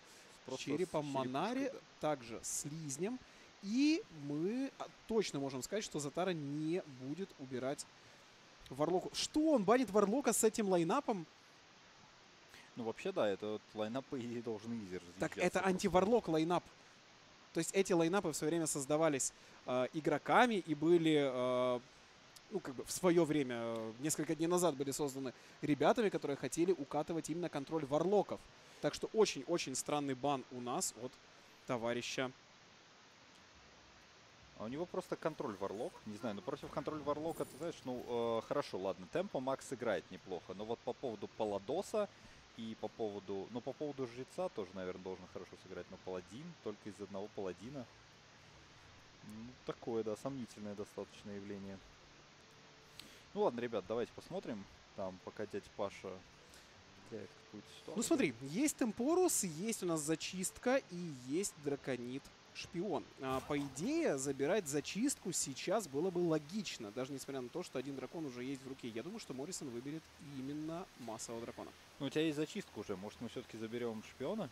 черепом Монари, также с Лизнем. И мы точно можем сказать, что Затара не будет убирать Варлоку. Что, он банит Варлока с этим лайнапом?
Ну, вообще, да, это вот лайнап, по идее, должен изи разъезжаться.
Так это антиварлок лайнап. То есть эти лайнапы в свое время создавались игроками и были... ну, как бы в свое время, несколько дней назад были созданы ребятами, которые хотели укатывать именно контроль варлоков. Так что очень-очень странный бан у нас от товарища.
А у него просто контроль Варлок. Не знаю, но против контроль Варлока, ты знаешь, ну, хорошо, ладно, темпо Макс играет неплохо. Но вот по поводу Паладоса и по поводу Жреца тоже, наверное, должен хорошо сыграть. Но Паладин, только из одного Паладина. Ну, такое, да, сомнительное достаточно явление. Ну ладно, ребят, давайте посмотрим. Там, пока дядя Паша теряет какую-то ситуацию.
Ну смотри, есть Темпорус, есть у нас зачистка и есть Драконит Шпион. По идее, забирать зачистку сейчас было бы логично, даже несмотря на то, что один дракон уже есть в руке. Я думаю, что Моррисон выберет именно массового дракона.
Ну, у тебя есть зачистка уже. Может, мы все-таки заберем шпиона?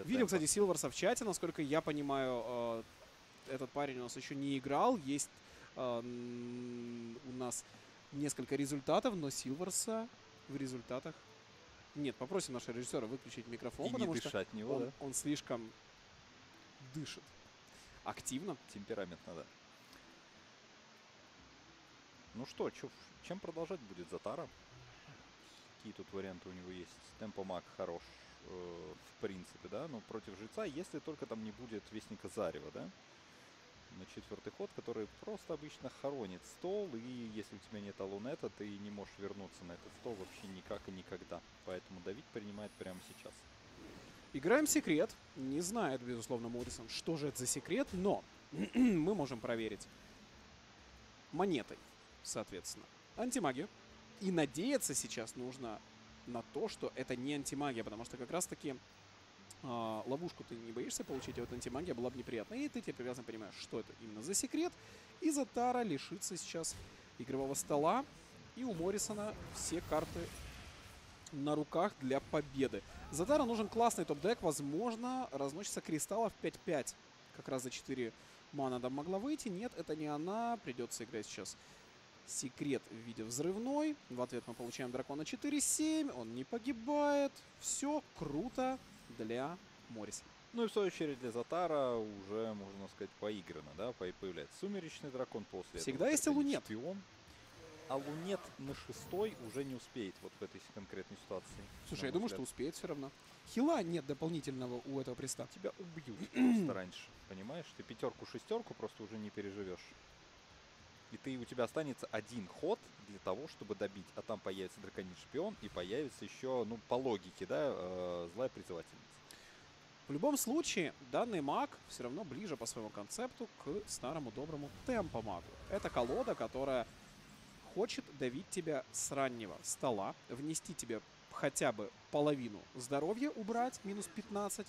Видим, кстати, Силверса в чате. Насколько я понимаю, этот парень у нас еще не играл. Есть у нас несколько результатов, но Силверса в результатах нет. Попросим нашего режиссера выключить микрофон,
И
потому
не
что
дышать в него, да?
он слишком дышит активно.
Темпераментно, да. Ну что, чем продолжать будет Затара? Какие тут варианты у него есть? Темпомаг хорош, в принципе, да? Но против жреца, если только там не будет Вестника Зарева, да? на 4-й ход, который просто обычно хоронит стол, и если у тебя нет алунета, ты не можешь вернуться на этот стол вообще никак и никогда. Поэтому давить принимает прямо сейчас.
Играем секрет. Не знает, безусловно, Моррисон, что же это за секрет, но мы можем проверить монетой, соответственно, антимагию. И надеяться сейчас нужно на то, что это не антимагия, потому что как раз-таки ловушку ты не боишься получить, а вот антимагия была бы неприятна. И ты теперь прекрасно понимаешь, что это именно за секрет. И Затара лишится сейчас игрового стола. И у Моррисона все карты на руках для победы. Затара нужен классный топ-дек. Возможно, разносчица кристаллов 5-5. Как раз за 4 мана там могла выйти. Нет, это не она. Придется играть сейчас секрет в виде взрывной. В ответ мы получаем дракона 4-7. Он не погибает. Все круто для Моррисона.
Ну и в свою очередь для Затара уже, можно сказать, поиграно, да? Появляется сумеречный дракон после
Всегда
этого
есть и лунет.
Шпион. А лунет на 6-й уже не успеет вот в этой конкретной ситуации.
Слушай, я думаю, что успеет все равно. Хила нет дополнительного у этого приста.
Тебя убьют просто раньше, понимаешь? Ты 5-6 просто уже не переживешь. И у тебя останется один ход для того, чтобы добить. А там появится драконит шпион и появится еще, ну, по логике, да, злая призывательница.
В любом случае, данный маг все равно ближе по своему концепту к старому доброму темпо-магу. Это колода, которая хочет давить тебя с раннего стола, внести тебе хотя бы половину здоровья, убрать, минус 15,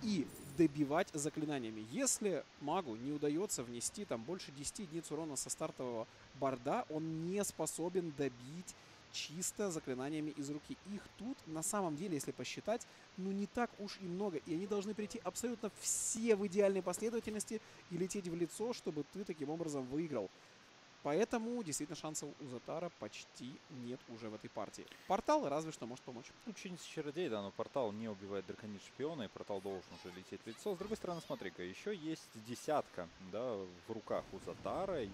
и добивать заклинаниями. Если магу не удается внести там больше 10 единиц урона со стартового борда, он не способен добить чисто заклинаниями из руки. Их тут, на самом деле, если посчитать, ну не так уж и много. И они должны прийти абсолютно все в идеальной последовательности и лететь в лицо, чтобы ты таким образом выиграл. Поэтому, действительно, шансов у Затара почти нет уже в этой партии. Портал разве что может помочь.
Ученица чародей, да, но портал не убивает драконит шпиона, и портал должен уже лететь в лицо. С другой стороны, смотри-ка, еще есть десятка, да, в руках у Затара, и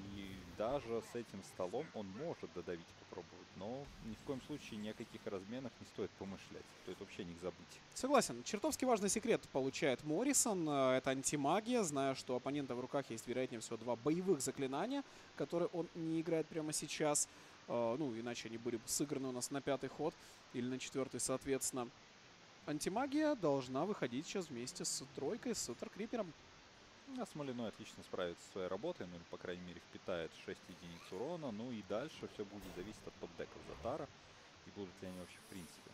даже с этим столом он может додавить попробовать, но ни в коем случае ни о каких разменах не стоит помышлять, стоит вообще о них забыть.
Согласен. Чертовски важный секрет получает Моррисон. Это антимагия, зная, что у оппонента в руках есть, вероятнее всего, 2 боевых заклинания, которые он не играет прямо сейчас. Ну, иначе они были бы сыграны у нас на 5-й ход или на 4-й, соответственно. Антимагия должна выходить сейчас вместе с тройкой, с Утеркрипером.
А Смоляной отлично справится со своей работой, ну или, по крайней мере, впитает 6 единиц урона. Ну и дальше все будет зависеть от топ-деков Затара, и будут ли они вообще в принципе.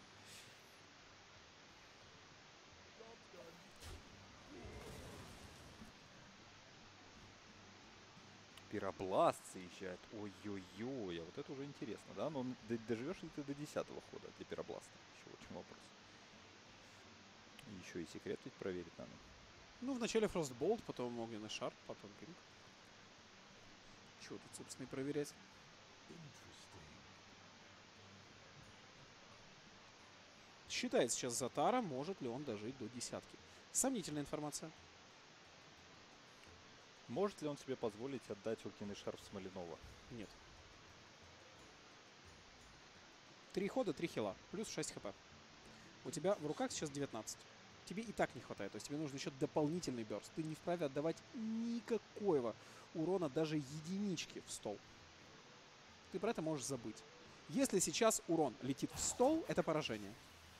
Пиробласт заезжает. Ой-ой-ой, а вот это уже интересно, да? Но доживешь ли ты до 10-го хода для пиробласта? Еще очень вопрос. И еще и секрет ведь проверить надо.
Ну, вначале Фростболт, потом огненный шар, потом пинг. Чего тут, собственно, и проверять? Считает сейчас Затара, может ли он дожить до 10-ки. Сомнительная информация.
Может ли он себе позволить отдать огненный шар в Смоленова?
Нет. 3 хода, 3 хила, плюс 6 хп. У тебя в руках сейчас 19. Тебе и так не хватает, то есть тебе нужен еще дополнительный бёрст. Ты не вправе отдавать никакого урона, даже единички в стол. Ты про это можешь забыть. Если сейчас урон летит в стол, это поражение.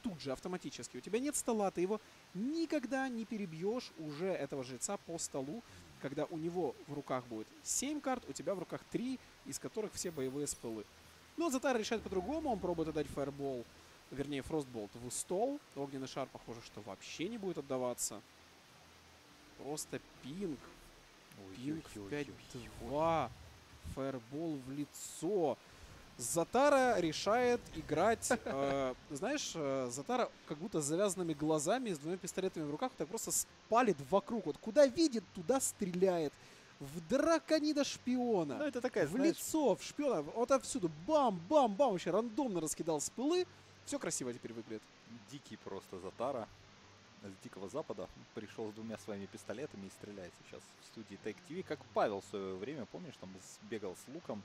Тут же автоматически. У тебя нет стола, ты его никогда не перебьешь уже, этого жреца, по столу, когда у него в руках будет 7 карт, у тебя в руках 3, из которых все боевые спылы. Но Затара решает по-другому, он пробует отдать фаербол, вернее фростболт в стол. Огненный шар, похоже, что вообще не будет отдаваться. Просто пинг. Пинг в 5-2. Фаербол в лицо. Затара решает играть, знаешь, Затара как будто с завязанными глазами, с 2 пистолетами в руках, так просто спалит вокруг. Вот куда видит, туда стреляет. В драконида шпиона.
Ну, это такая,
в
знаешь...
лицо, в шпиона. Вот отсюда бам-бам-бам. Вообще рандомно раскидал спылы. Все красиво теперь выглядит.
Дикий просто Затара с Дикого Запада пришел с 2 своими пистолетами и стреляет сейчас в студии Take TV, как Павел в свое время, помнишь, там бегал с луком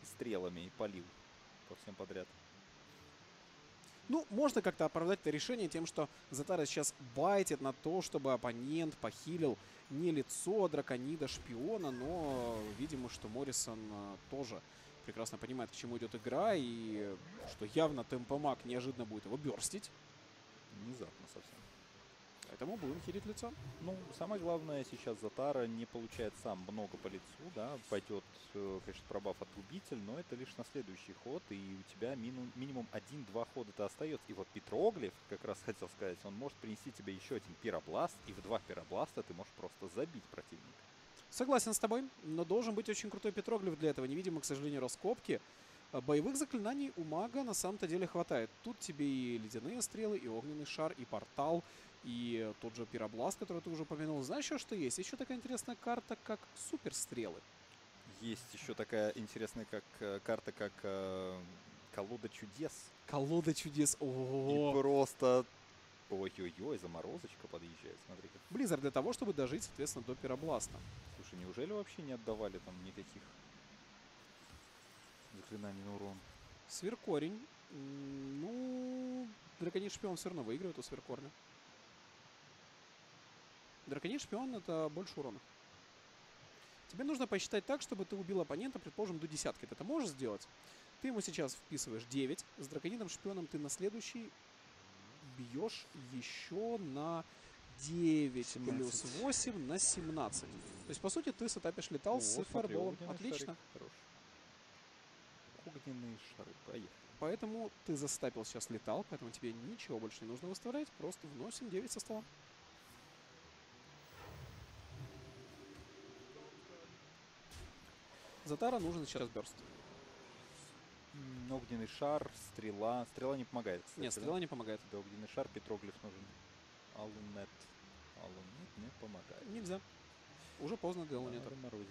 и стрелами и палил по всем подряд.
Ну, можно как-то оправдать это решение тем, что Затара сейчас байтит на то, чтобы оппонент похилил не лицо драконида шпиона, но, видимо, что Моррисон тоже прекрасно понимает, к чему идет игра, и что явно темпомаг неожиданно будет его бёрстить.
Внезапно совсем.
Поэтому будем хилить лицо.
Ну, самое главное сейчас Затара не получает сам много по лицу, да, пойдет, конечно, пробаф отгубитель, но это лишь на следующий ход, и у тебя минимум 1-2 хода-то остается. И вот Петроглиф, как раз хотел сказать, он может принести тебе еще один пиробласт, и в 2 пиробласта ты можешь просто забить противника.
Согласен с тобой, но должен быть очень крутой Петроглиф для этого. Невидимо, к сожалению, раскопки. Боевых заклинаний у мага на самом-то деле хватает. Тут тебе и ледяные стрелы, и огненный шар, и портал, и тот же пиробласт, который ты уже упомянул. Знаешь, еще что есть? Еще такая интересная карта, как суперстрелы.
Есть еще такая интересная карта, как колода чудес.
Колода чудес. Ого.
И просто... Ой-ой-ой, заморозочка подъезжает, смотри.
Близзард для того, чтобы дожить, соответственно, до пиробласта.
Слушай, неужели вообще не отдавали там никаких заклинаний на урон?
Сверкорень. Ну, драконит шпион все равно выигрывает у сверкорня. Драконит шпион — это больше урона. Тебе нужно посчитать так, чтобы ты убил оппонента, предположим, до 10. Ты это можешь сделать? Ты ему сейчас вписываешь 9. С драконитом шпионом ты на следующий бьешь еще на 9 17. Плюс 8 на 17. То есть, по сути, ты сетапишь летал с фаерболом. Отлично.
Огненные шары, поехали.
Поэтому ты застапил сейчас летал, поэтому тебе ничего больше не нужно выставлять. Просто вносим 9 со стола. Затара нужен сейчас бёрст.
Огненный шар, стрела. Стрела не помогает, кстати.
Нет, стрела не помогает.
Да, огненный шар, Петроглиф нужен. Алунет. Алунет не помогает.
Нельзя. Уже поздно, Гэлу нет.
Надо морозить.